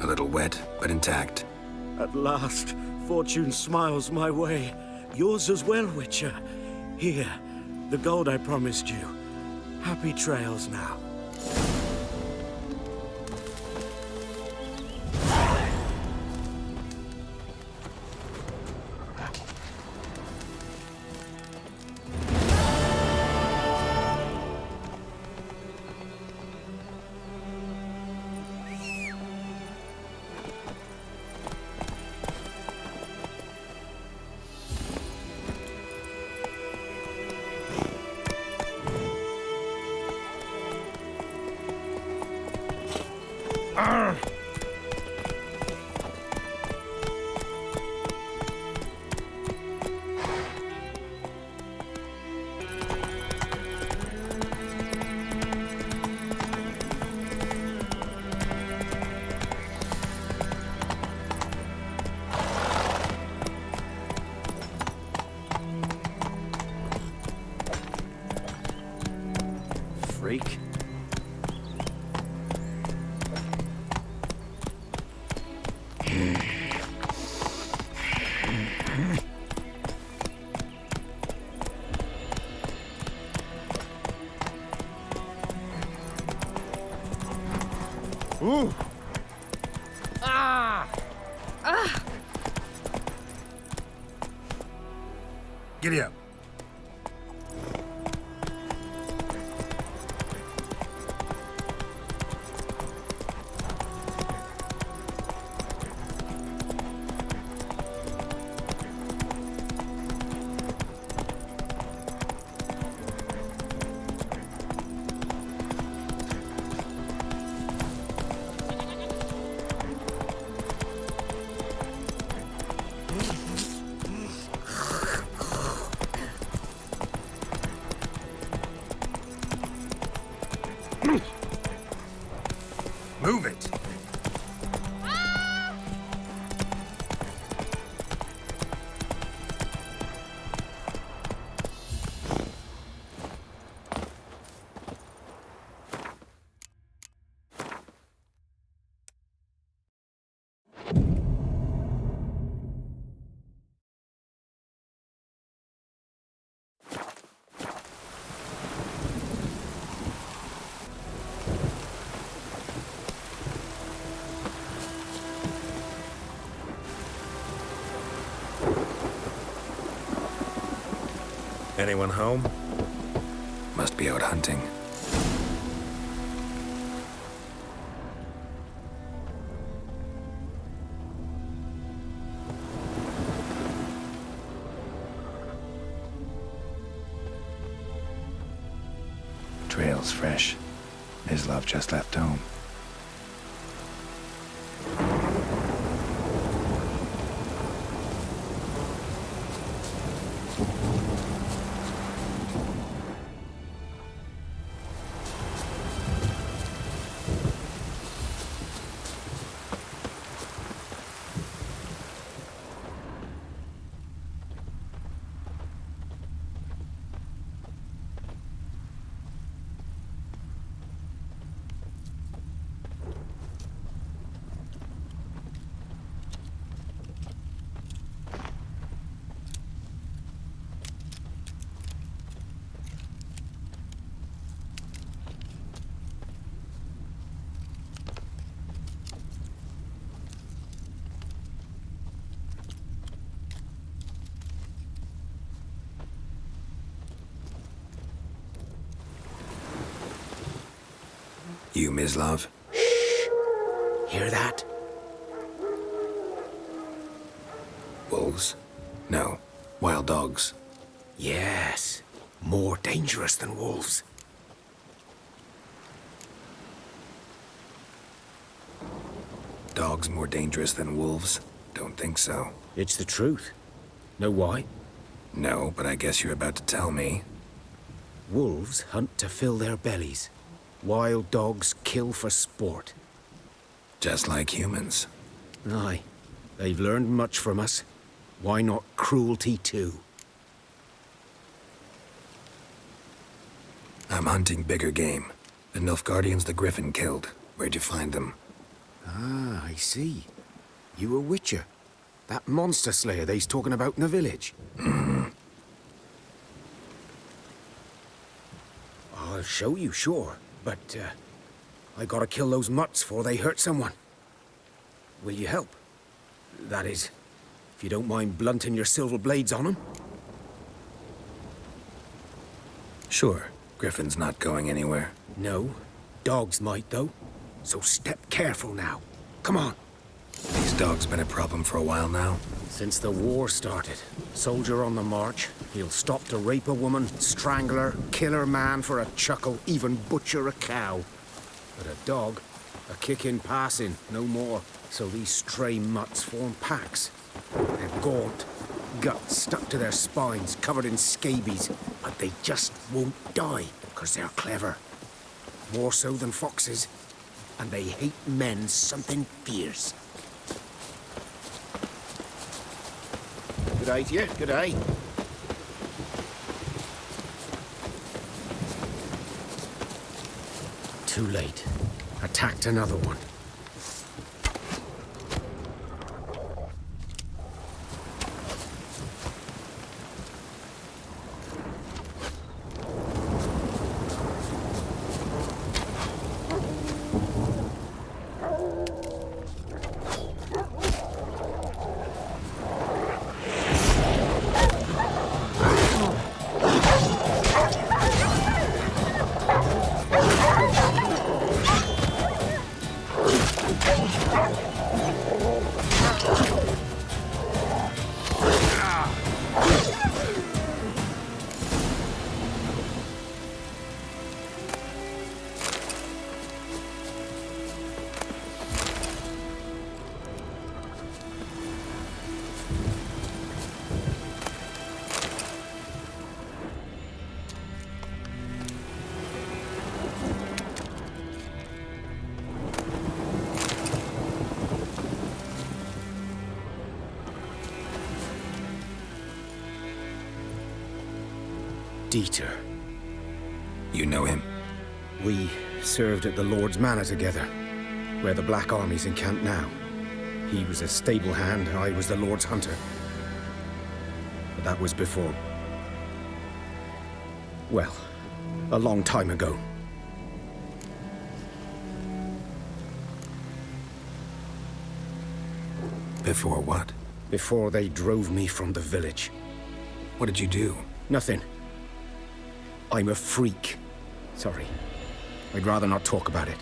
A little wet, but intact. At last, fortune smiles my way. Yours as well, Witcher. Here, the gold I promised you. Happy trails now. Freak. Ooh. Ah! Ah! Giddy up. Move it. Anyone home? Must be out hunting. Trail's fresh. Mislav just left home. You, Mislav? Hear that? Wolves? No. Wild dogs. Yes. More dangerous than wolves. Dogs more dangerous than wolves? Don't think so. It's the truth. Know why? No, but I guess you're about to tell me. Wolves hunt to fill their bellies. Wild dogs kill for sport. Just like humans. Aye. They've learned much from us. Why not cruelty too? I'm hunting bigger game. The Nilfgaardians the Griffin killed. Where'd you find them? Ah, I see. You a witcher. That monster slayer they's talking about in the village. I'll show you, sure. But, I gotta kill those mutts before they hurt someone. Will you help? That is, if you don't mind blunting your silver blades on them. Sure. Griffin's not going anywhere. No. Dogs might, though. So step careful now. Come on. These dogs been a problem for a while now? Since the war started. Soldier on the march. He'll stop to rape a woman, strangle her, kill her man for a chuckle, even butcher a cow. But a dog, a kick-in passing, no more. So these stray mutts form packs. They're gaunt, guts stuck to their spines, covered in scabies. But they just won't die, because they're clever. More so than foxes. And they hate men something fierce. Good day to you, good day. Too late. Attacked another one. Dieter. You know him? We served at the Lord's Manor together, where the Black Army's encamped now. He was a stable hand, I was the Lord's hunter. But that was before... well, a long time ago. Before what? Before they drove me from the village. What did you do? Nothing. I'm a freak. Sorry. I'd rather not talk about it.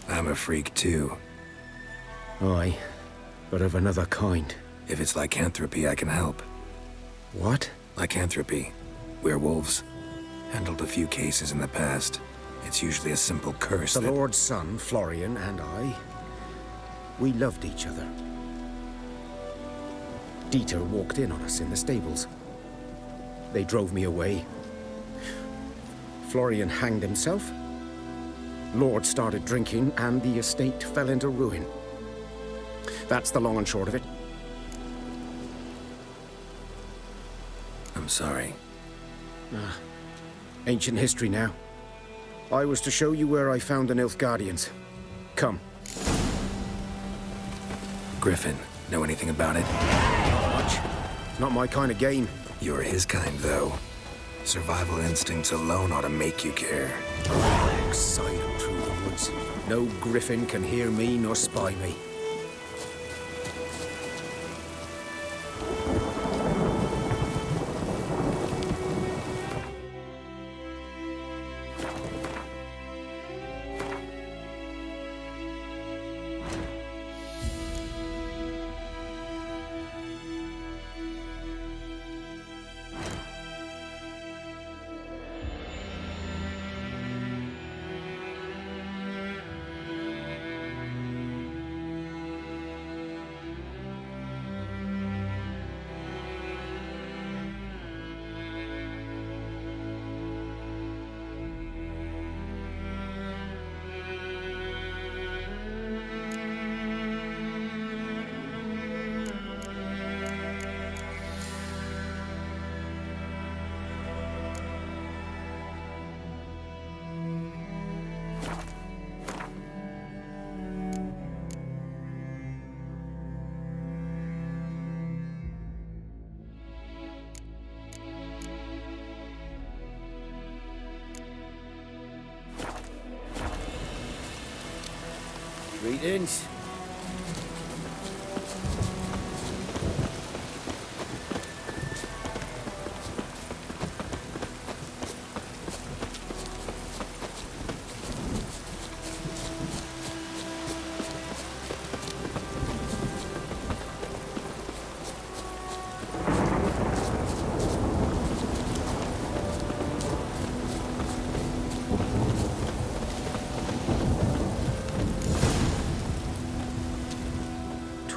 I'm a freak too. Aye, but of another kind. If it's lycanthropy, I can help. What? Lycanthropy. Werewolves. Handled a few cases in the past. It's usually a simple curse The Lord's son, Florian, and I... we loved each other. Dieter walked in on us in the stables. They drove me away. Florian hanged himself. Lord started drinking, and the estate fell into ruin. That's the long and short of it. I'm sorry. Ancient history now. I was to show you where I found the Nilfgaardians. Come. Griffin, know anything about it? Not much. It's not my kind of game. You're his kind, though. Survival instincts alone ought to make you care. Walk silent through the woods. No griffin can hear me nor spy me. Greetings.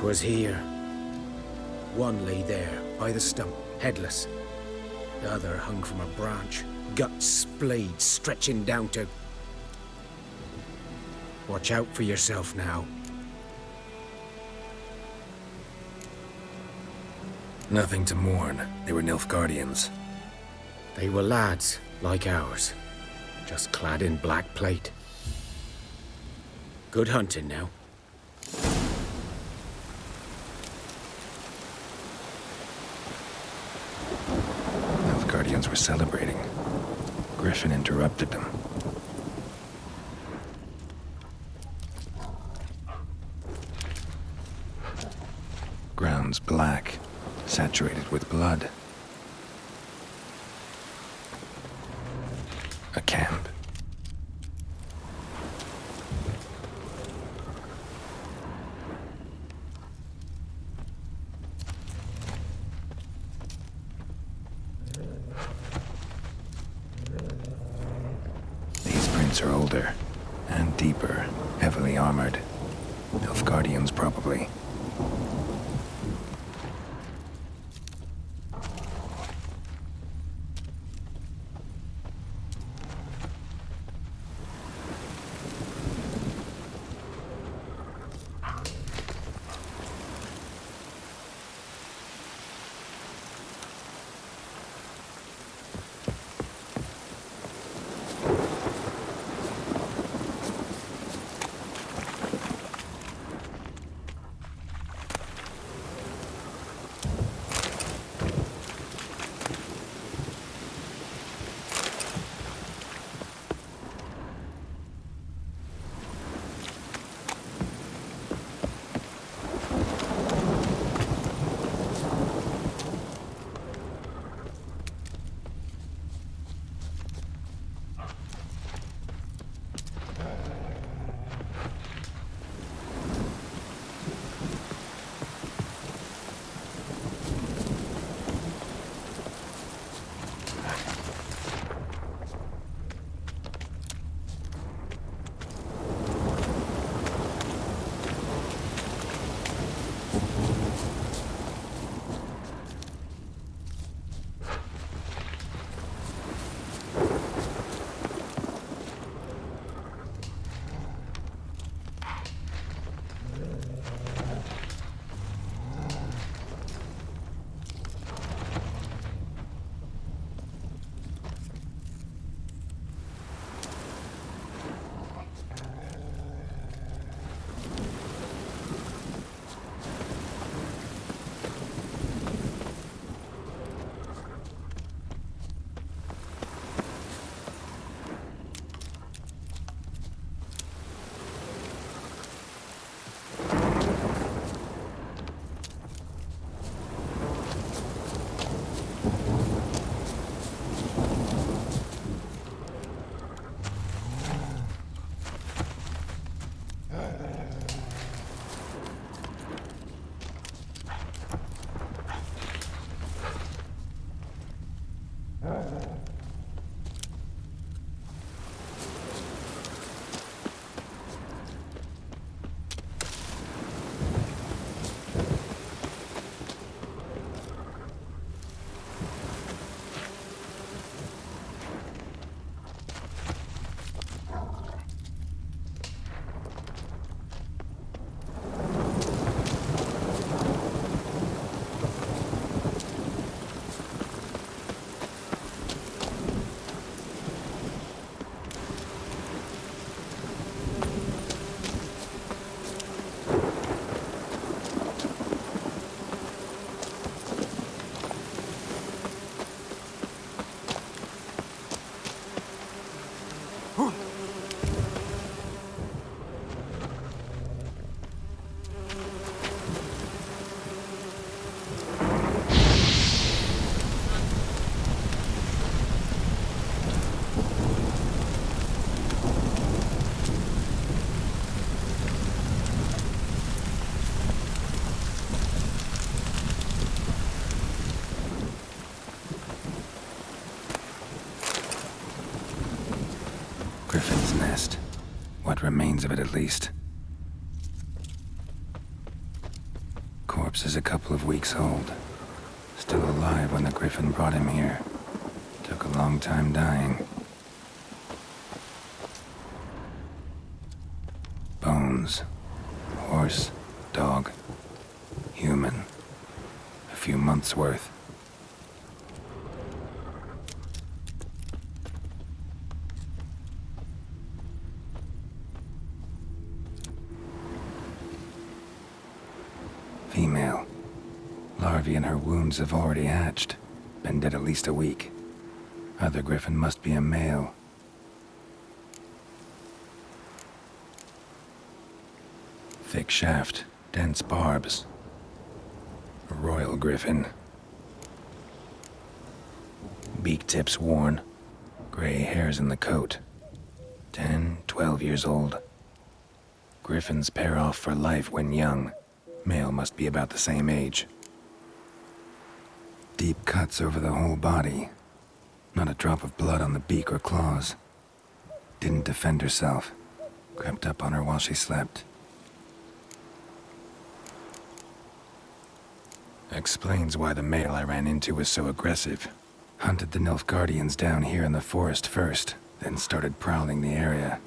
Was here. One lay there, by the stump, headless. The other hung from a branch, guts splayed, stretching down to... Watch out for yourself now. Nothing to mourn. They were Nilfgaardians. They were lads, like ours, just clad in black plate. Good hunting now. Guardians were celebrating. Griffin interrupted them. Ground's black, saturated with blood. A camp. Are older and deeper, heavily armored. Nilfgaardians, probably. What remains of it, at least. Corpse is a couple of weeks old. Still alive when the Griffin brought him here. Took a long time dying. Bones. Horse, dog, human. A few months' worth. Female. Larvae in her wounds have already hatched. Been dead at least a week. Other Griffin must be a male. Thick shaft, dense barbs. A royal Griffin. Beak tips worn. Gray hairs in the coat. 10, 12 years old. Griffins pair off for life when young. Male must be about the same age. Deep cuts over the whole body. Not a drop of blood on the beak or claws. Didn't defend herself. Crept up on her while she slept. Explains why the male I ran into was so aggressive. Hunted the Nilfgaardians down here in the forest first, then started prowling the area.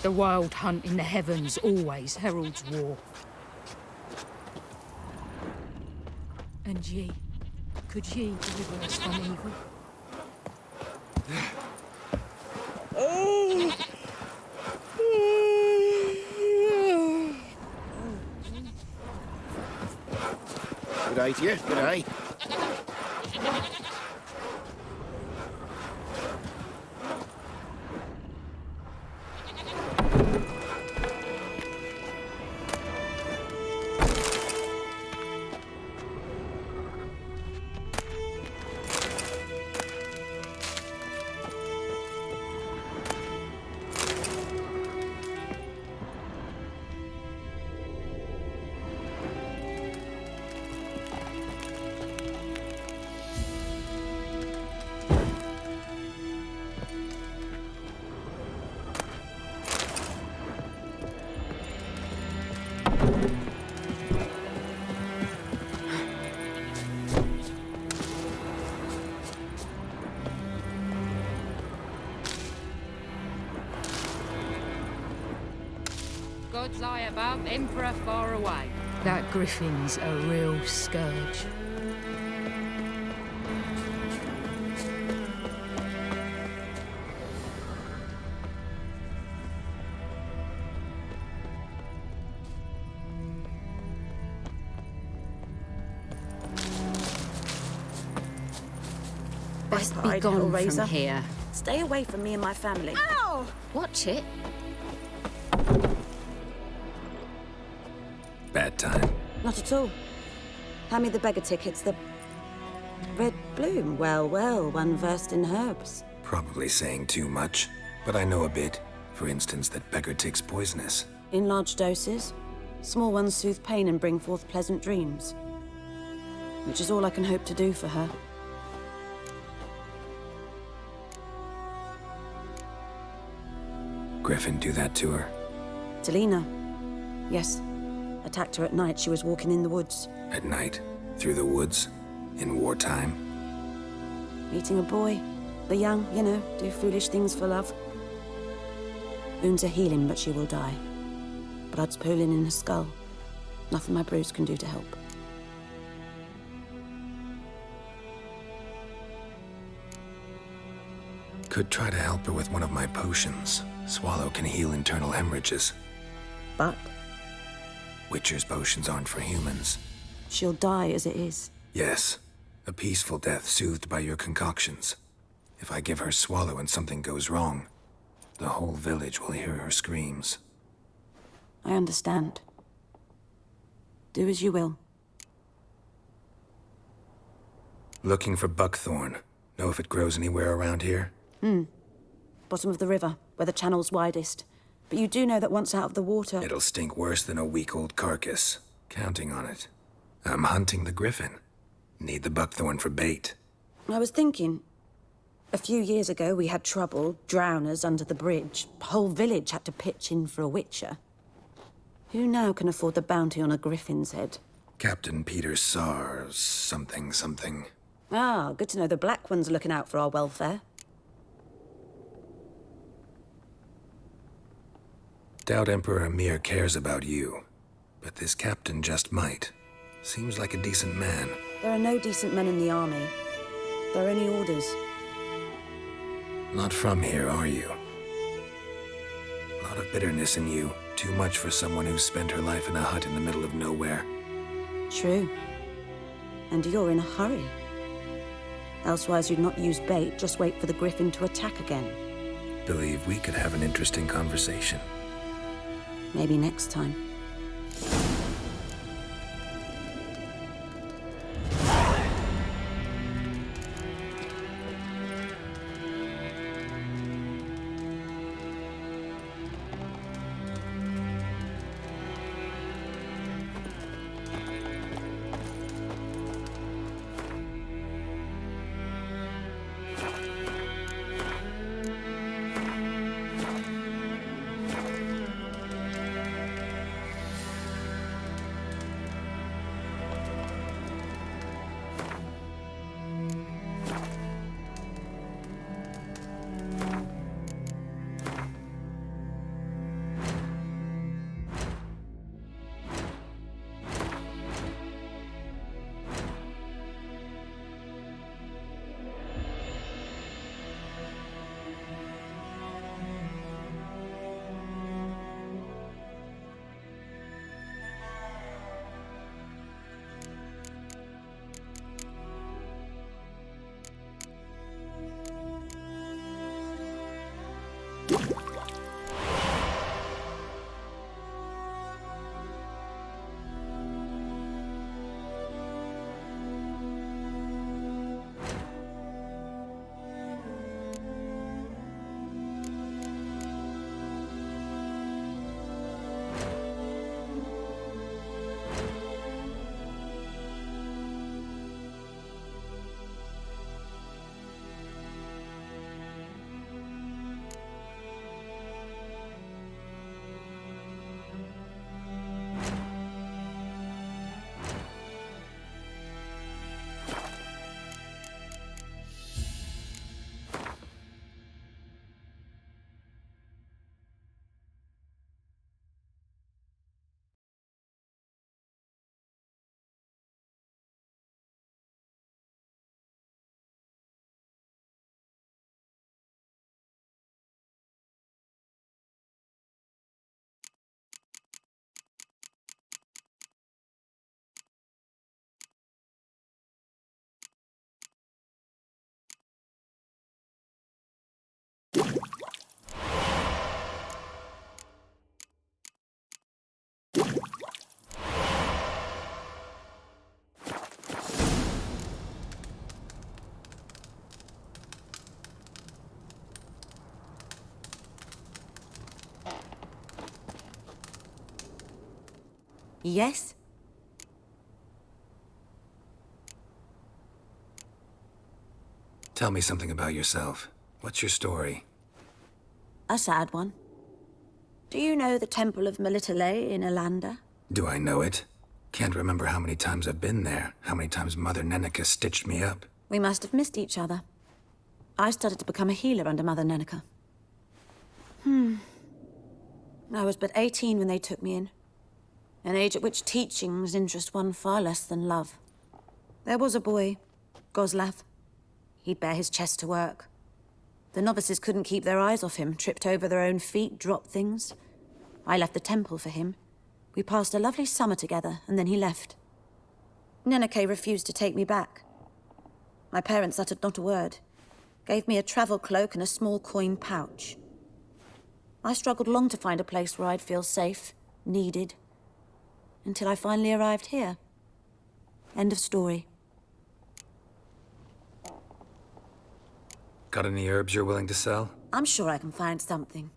The wild hunt in the heavens always heralds war. And ye, could ye deliver us from evil? Good day to you. Good day. gods lie above, Emperor far away. That griffin's a real scourge. Best be gone from here. Stay away from me and my family. Ow! Watch it. Bad time. Not at all. Hand me the beggar tickets, the red bloom. Well, well, one versed in herbs. Probably saying too much, but I know a bit. For instance, that beggar tick's poisonous. In large doses. Small ones soothe pain and bring forth pleasant dreams. Which is all I can hope to do for her. Griffin do that to her? Delina. Yes. Attacked her at night. She was walking in the woods. At night? Through the woods? In wartime? Meeting a boy. The young, you know, do foolish things for love. Wounds are healing, but she will die. Blood's pooling in her skull. Nothing my bruise can do to help. Could try to help her with one of my potions. Swallow can heal internal hemorrhages. But? Witcher's potions aren't for humans. She'll die as it is. Yes. A peaceful death soothed by your concoctions. If I give her Swallow and something goes wrong, the whole village will hear her screams. I understand. Do as you will. Looking for buckthorn. Know if it grows anywhere around here? Bottom of the river, where the channel's widest. But you do know that once out of the water... It'll stink worse than a week-old carcass. Counting on it. I'm hunting the griffin. Need the buckthorn for bait. I was thinking... A few years ago, we had trouble, drowners under the bridge. Whole village had to pitch in for a witcher. Who now can afford the bounty on a griffin's head? Captain Peter Sar... something. Ah, good to know the Black One's looking out for our welfare. Doubt Emperor Emir cares about you. But this captain just might. Seems like a decent man. There are no decent men in the army. There are only orders. Not from here, are you? A lot of bitterness in you. Too much for someone who's spent her life in a hut in the middle of nowhere. True. And you're in a hurry. Elsewise you'd not use bait, just wait for the griffin to attack again. Believe we could have an interesting conversation. Maybe next time. Yes? Tell me something about yourself. What's your story? A sad one. Do you know the Temple of Melitele in Alanda? Do I know it? Can't remember how many times I've been there, how many times Mother Neneka stitched me up. We must have missed each other. I started to become a healer under Mother Neneka. I was but 18 when they took me in. An age at which teachings interest one far less than love. There was a boy, Goslav. He'd bare his chest to work. The novices couldn't keep their eyes off him, tripped over their own feet, dropped things. I left the temple for him. We passed a lovely summer together, and then he left. Neneke refused to take me back. My parents uttered not a word. Gave me a travel cloak and a small coin pouch. I struggled long to find a place where I'd feel safe, needed, until I finally arrived here. End of story. Got any herbs you're willing to sell? I'm sure I can find something.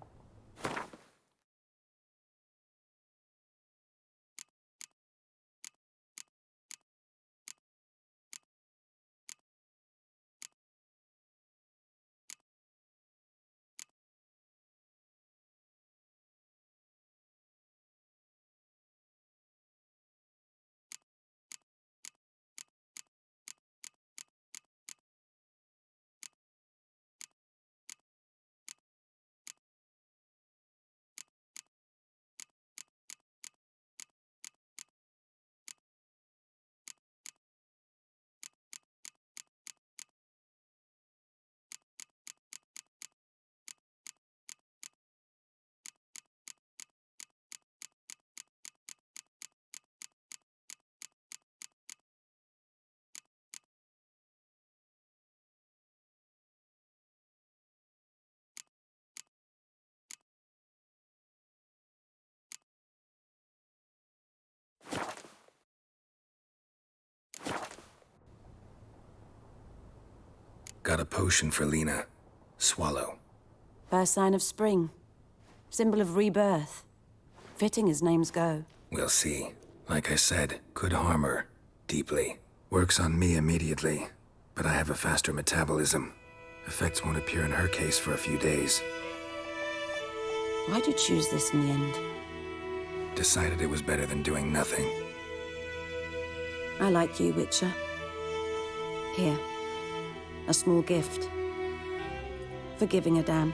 Got a potion for Lena. Swallow. First sign of spring. Symbol of rebirth. Fitting as names go. We'll see. Like I said, could harm her. Deeply. Works on me immediately. But I have a faster metabolism. Effects won't appear in her case for a few days. Why'd you choose this in the end? Decided it was better than doing nothing. I like you, Witcher. Here. A small gift. For giving a damn.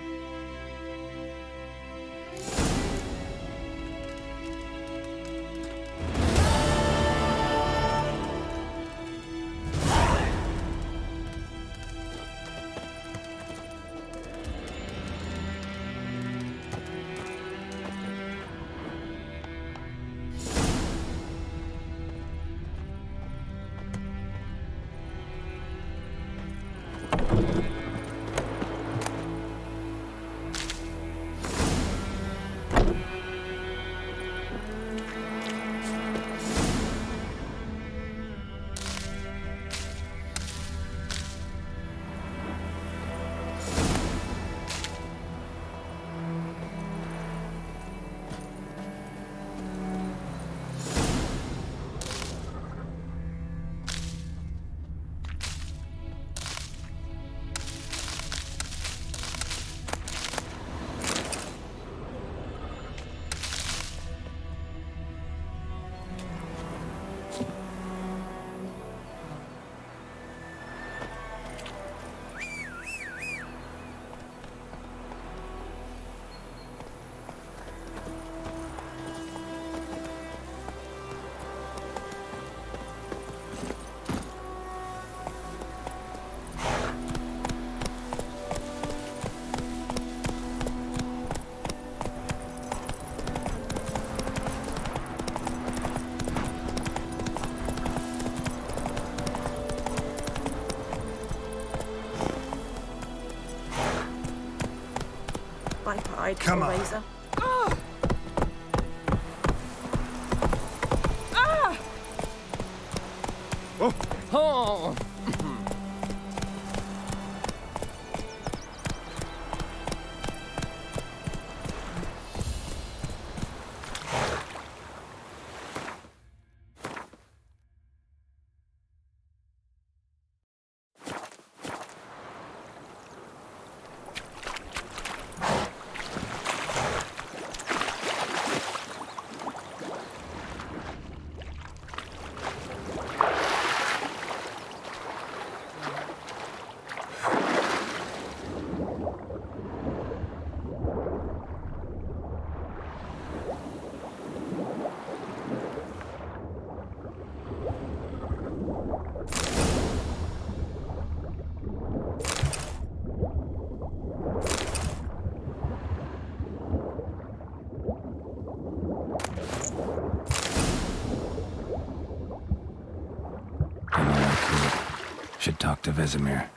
Come on. Razor. Ah! Ah! Oh! Oh! talk to Vesemir.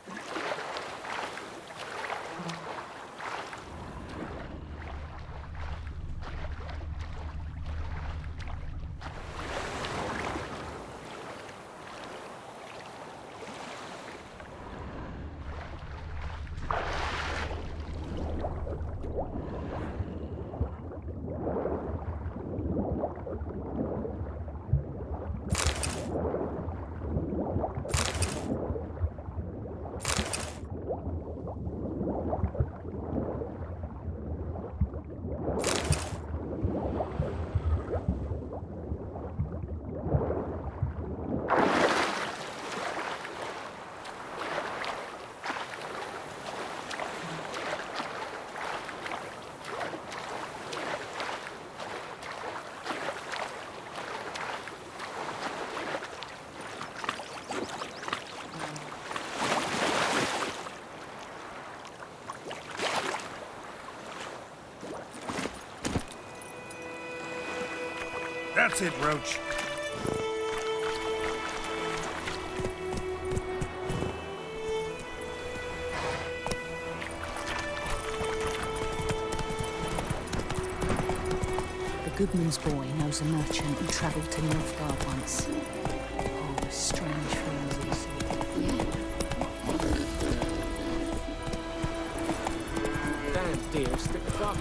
That's it, Roach. The Goodman's boy knows a merchant who travelled to Nilfgaard once. Oh, strange phrases. Yeah. Damn, dear, stick the dog.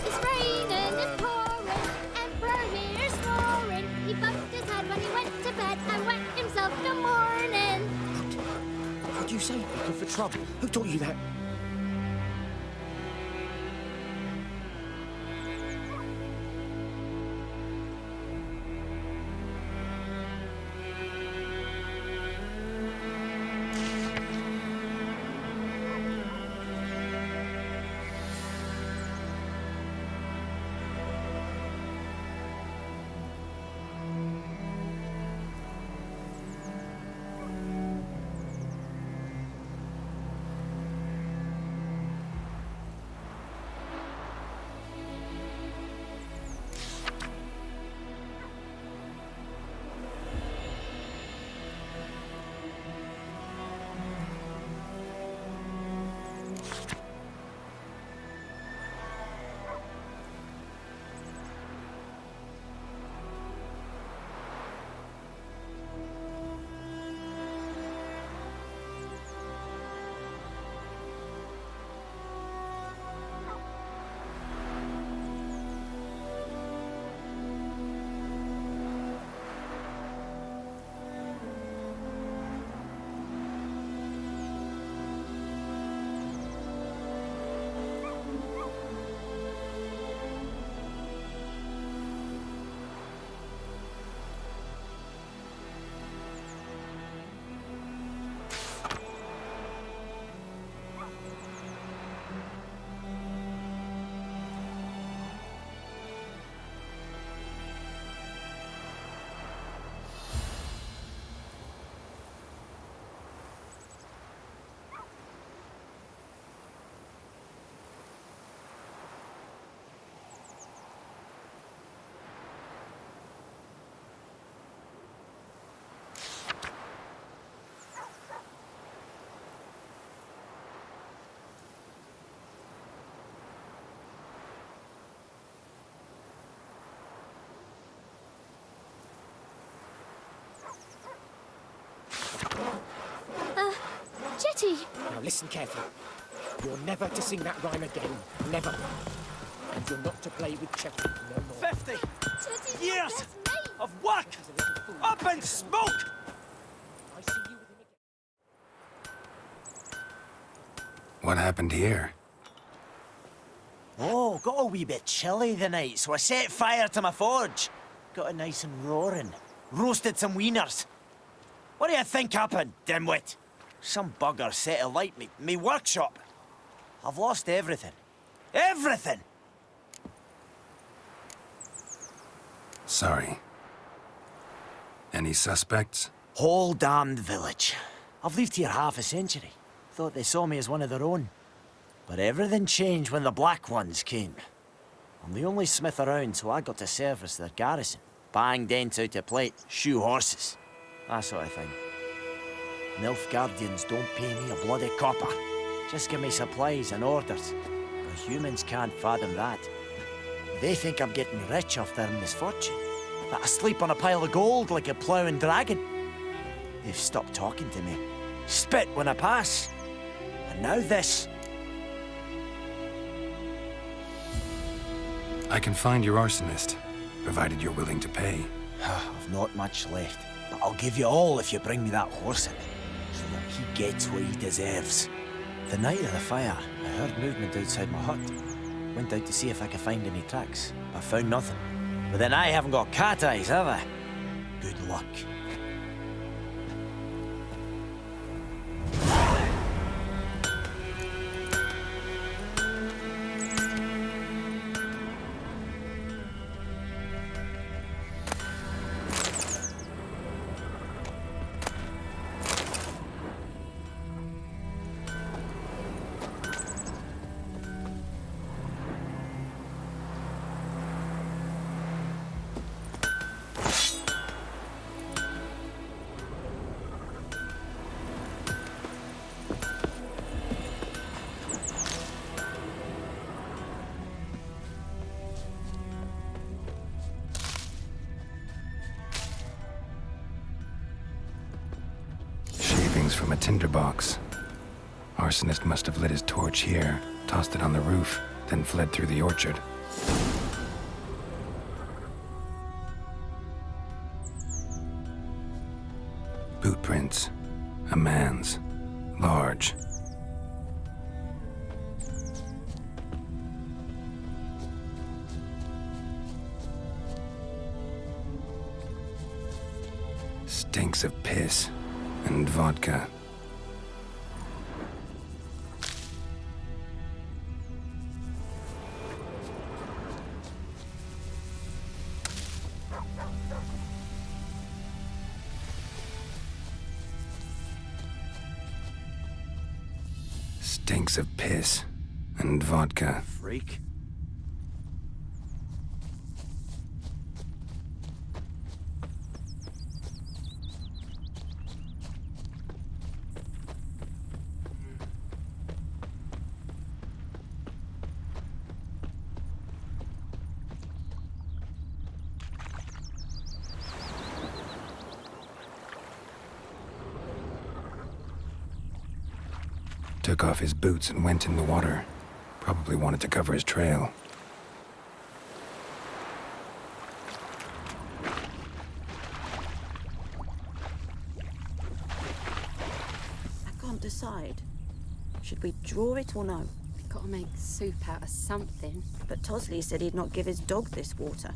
It's raining, it's pouring, and Boromir's snoring. He bumped his head when he went to bed and whacked himself in the morning. What do you say? Looking for trouble? Who taught you that? Jetty! Now listen carefully. You're never to sing that rhyme again. Never. And you're not to play with Chetty no more. 50 years of work up in smoke! I see you with him again. What happened here? Oh, got a wee bit chilly the night, so I set fire to my forge. Got it nice and roaring. Roasted some wieners. What do you think happened, dimwit? Some bugger set alight me workshop. I've lost everything. Everything! Sorry. Any suspects? Whole damned village. I've lived here half a century. Thought they saw me as one of their own. But everything changed when the Black Ones came. I'm the only smith around, so I got to service their garrison. Bang dents out of plate, shoe horses. That sort of thing. Nilfgaardians don't pay me a bloody copper. Just give me supplies and orders. But humans can't fathom that. They think I'm getting rich off their misfortune. That I sleep on a pile of gold like a ploughing dragon. They've stopped talking to me. Spit when I pass. And now this. I can find your arsonist, provided you're willing to pay. I've not much left, but I'll give you all if you bring me that horse in, so that he gets what he deserves. The night of the fire, I heard movement outside my hut. Went out to see if I could find any tracks, but found nothing. But then I haven't got cat eyes, have I? Good luck. From a tinderbox. Arsonist must have lit his torch here, tossed it on the roof, then fled through the orchard. Boot prints. A man's. Large. Stinks of piss. And vodka. Stinks of piss and vodka. Freak. Took off his boots and went in the water. Probably wanted to cover his trail. I can't decide. Should we draw it or no? Gotta make soup out of something. But Tosley said he'd not give his dog this water.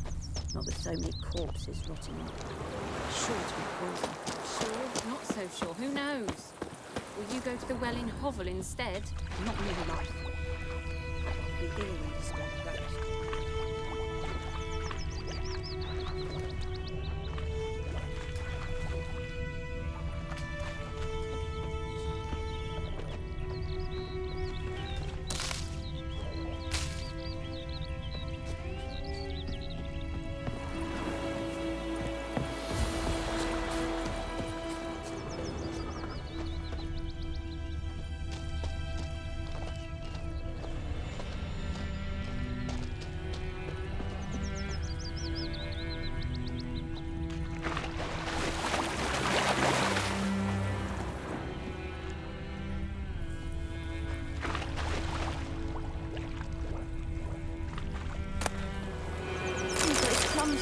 Not with so many corpses rotting up. Sure to be poison. Sure? Not so sure. Who knows? Will you go to the well in Hovel instead? Not near enough. I'll be ill when this blood rattles.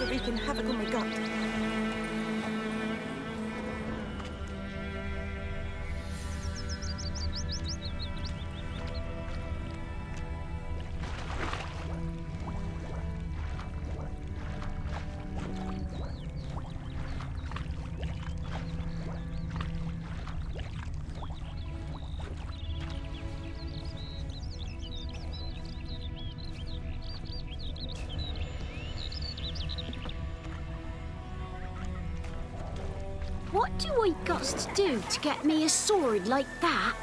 Are wreaking havoc on my gut. What do I got to do to get me a sword like that?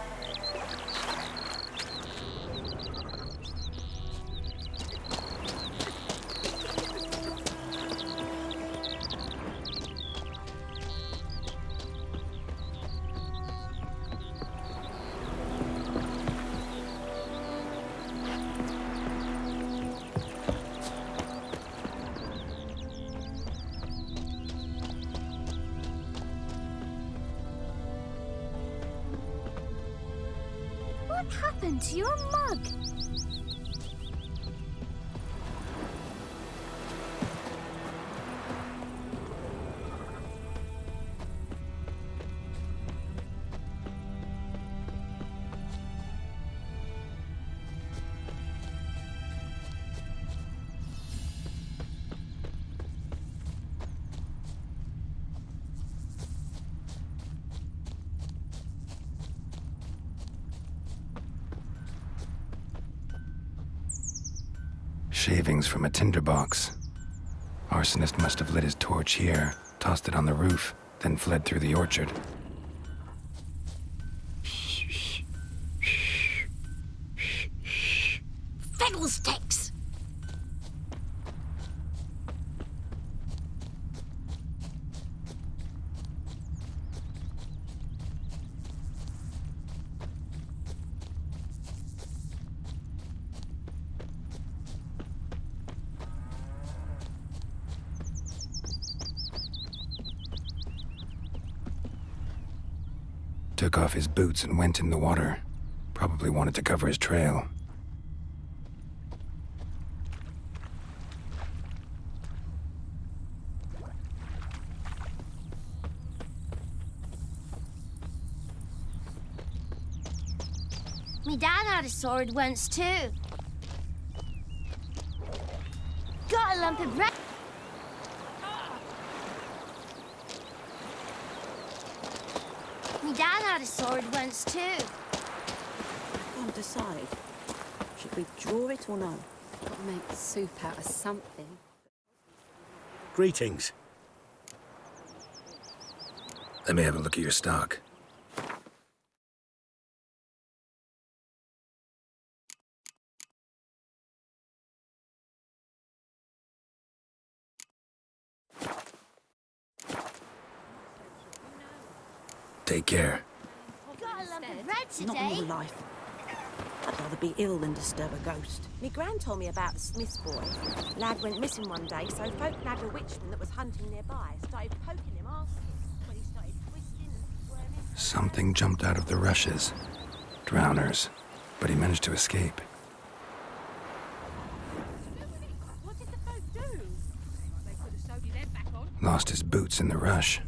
happened to your mug? Shavings from a tinderbox. Arsonist must have lit his torch here, tossed it on the roof, then fled through the orchard. Fiddlesticks! Took off his boots and went in the water. Probably wanted to cover his trail. Me dad had a sword once too. Got a lump of bread. Me dad had a sword once too. I can't decide. Should we draw it or no? Got to make soup out of something. Greetings. Let me have a look at your stock. Take care. Got a lump of bread Not today. more life. I'd rather be ill than disturb a ghost. Me gran told me about the Smith's boy. Lad went missing one day, so folk nabbed a witchman that was hunting nearby. Started poking him, asking him. When he started twisting and squirming. Something jumped out of the rushes. Drowners. But he managed to escape. What did the folk do? They put a sody lead back on. Lost his boots in the rush.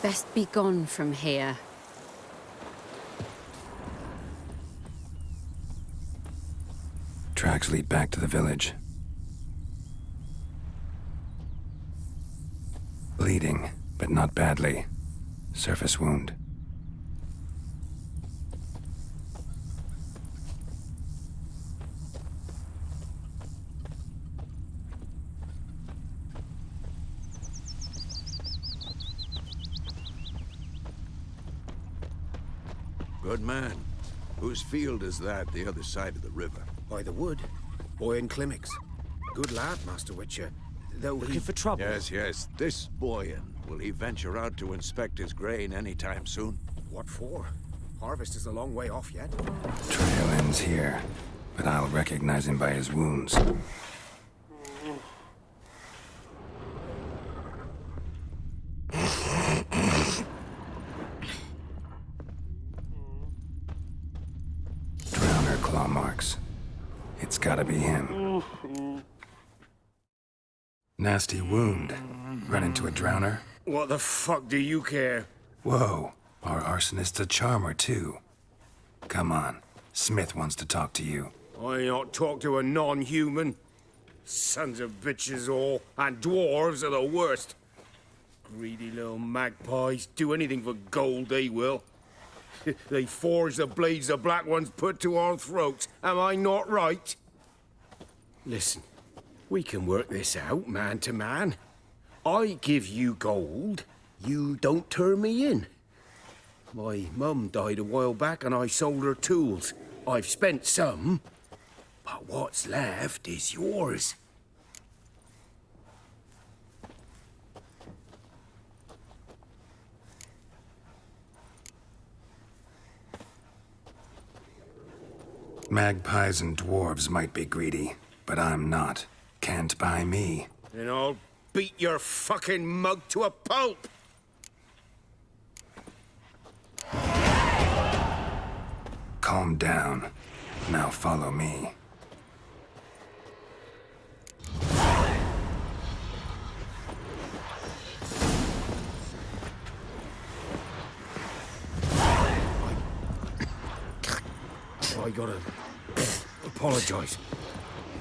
Best be gone from here. Tracks lead back to the village. Bleeding, but not badly. Surface wound. Good man. Whose field is that the other side of the river? By the wood. Boyan Klimmix. Good lad, Master Witcher. Though Looking for trouble? Yes, yes. This Boyan. Will he venture out to inspect his grain anytime soon? What for? Harvest is a long way off yet. Trail ends here, but I'll recognize him by his wounds. Drowner claw marks. It's gotta be him. Nasty wound. Run into a drowner? What the fuck do you care? Whoa, our arsonist's a charmer too. Come on, Smith wants to talk to you. I not talk to a non-human. Sons of bitches all, and dwarves are the worst. Greedy little magpies, do anything for gold, they will. They forge the blades the Black Ones put to our throats. Am I not right? Listen, we can work this out, man to man. I give you gold, you don't turn me in. My mum died a while back and I sold her tools. I've spent some, but what's left is yours. Magpies and dwarves might be greedy, but I'm not. Can't buy me. Then I'll beat your fucking mug to a pulp. Calm down. Now follow me. I gotta apologize.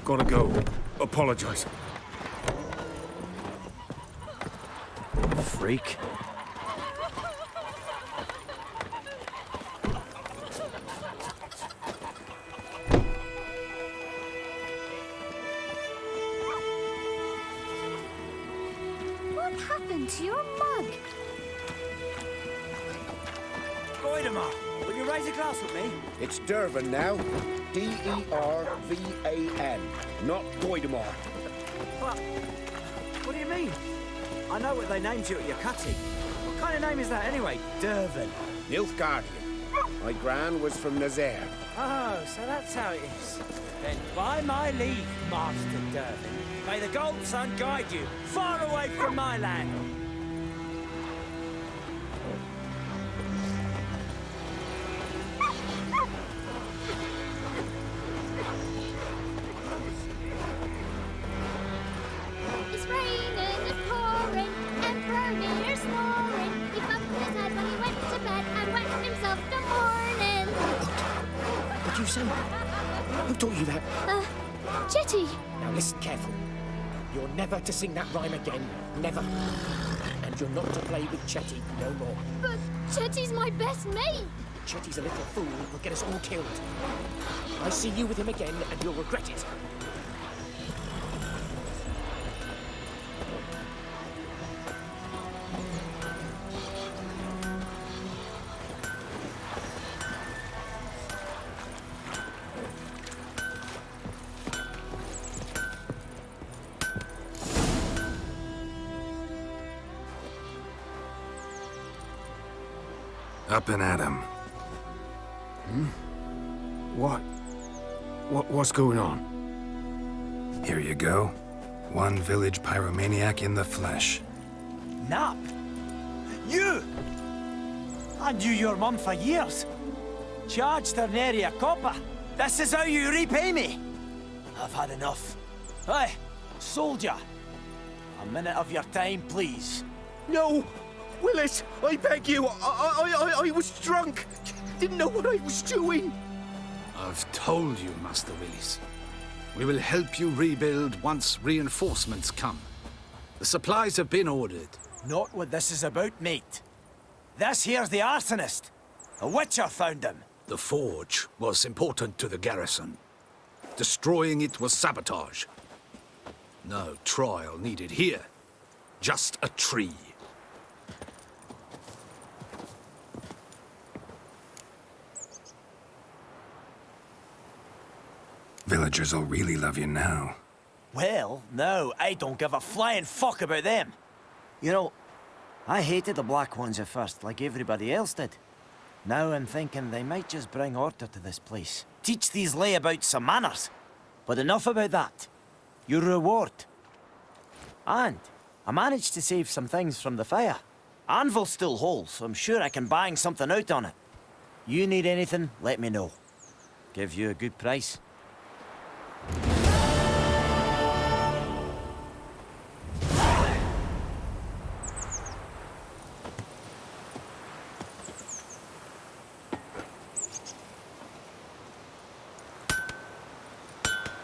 Gotta go. Apologize. Freak. What happened to your mug? Goidemar, will you raise a glass with me? It's Dervan now. D-E-R-V-A-N. Not Goidemar. But, what do you mean? I know what they named you at your cutty. What kind of name is that anyway? Dervan. Nilfgaardian. My gran was from Nazaire. Oh, so that's how it is. Then by my leave, Master Dervan, may the Gold Sun guide you far away from my land. It's raining, it's pouring, Emperor Near snoring. He bumped his head when he went to bed and whacked himself the morning. What did you say? Who taught you that? Chetty. Now listen carefully. You're never to sing that rhyme again. Never. And you're not to play with Chetty no more. But Chetty's my best mate. Chetty's a little fool who will get us all killed. I see you with him again and you'll regret it. Up and at 'em. What's going on? Here you go. One village pyromaniac in the flesh. Nap? You? I knew your mum for years. Charged her nary a copper. This is how you repay me. I've had enough. Hey, soldier. A minute of your time, please. No! Willis, I beg you. I was drunk. Didn't know what I was doing. I've told you, Master Willis. We will help you rebuild once reinforcements come. The supplies have been ordered. Not what this is about, mate. This here's the arsonist. A witcher found him. The forge was important to the garrison. Destroying it was sabotage. No trial needed here. Just a tree. Villagers will really love you now. Well, no, I don't give a flying fuck about them. You know, I hated the Black Ones at first, like everybody else did. Now I'm thinking they might just bring order to this place. Teach these layabouts some manners. But enough about that. Your reward. And I managed to save some things from the fire. Anvil's still whole, so I'm sure I can bang something out on it. You need anything, let me know. Give you a good price.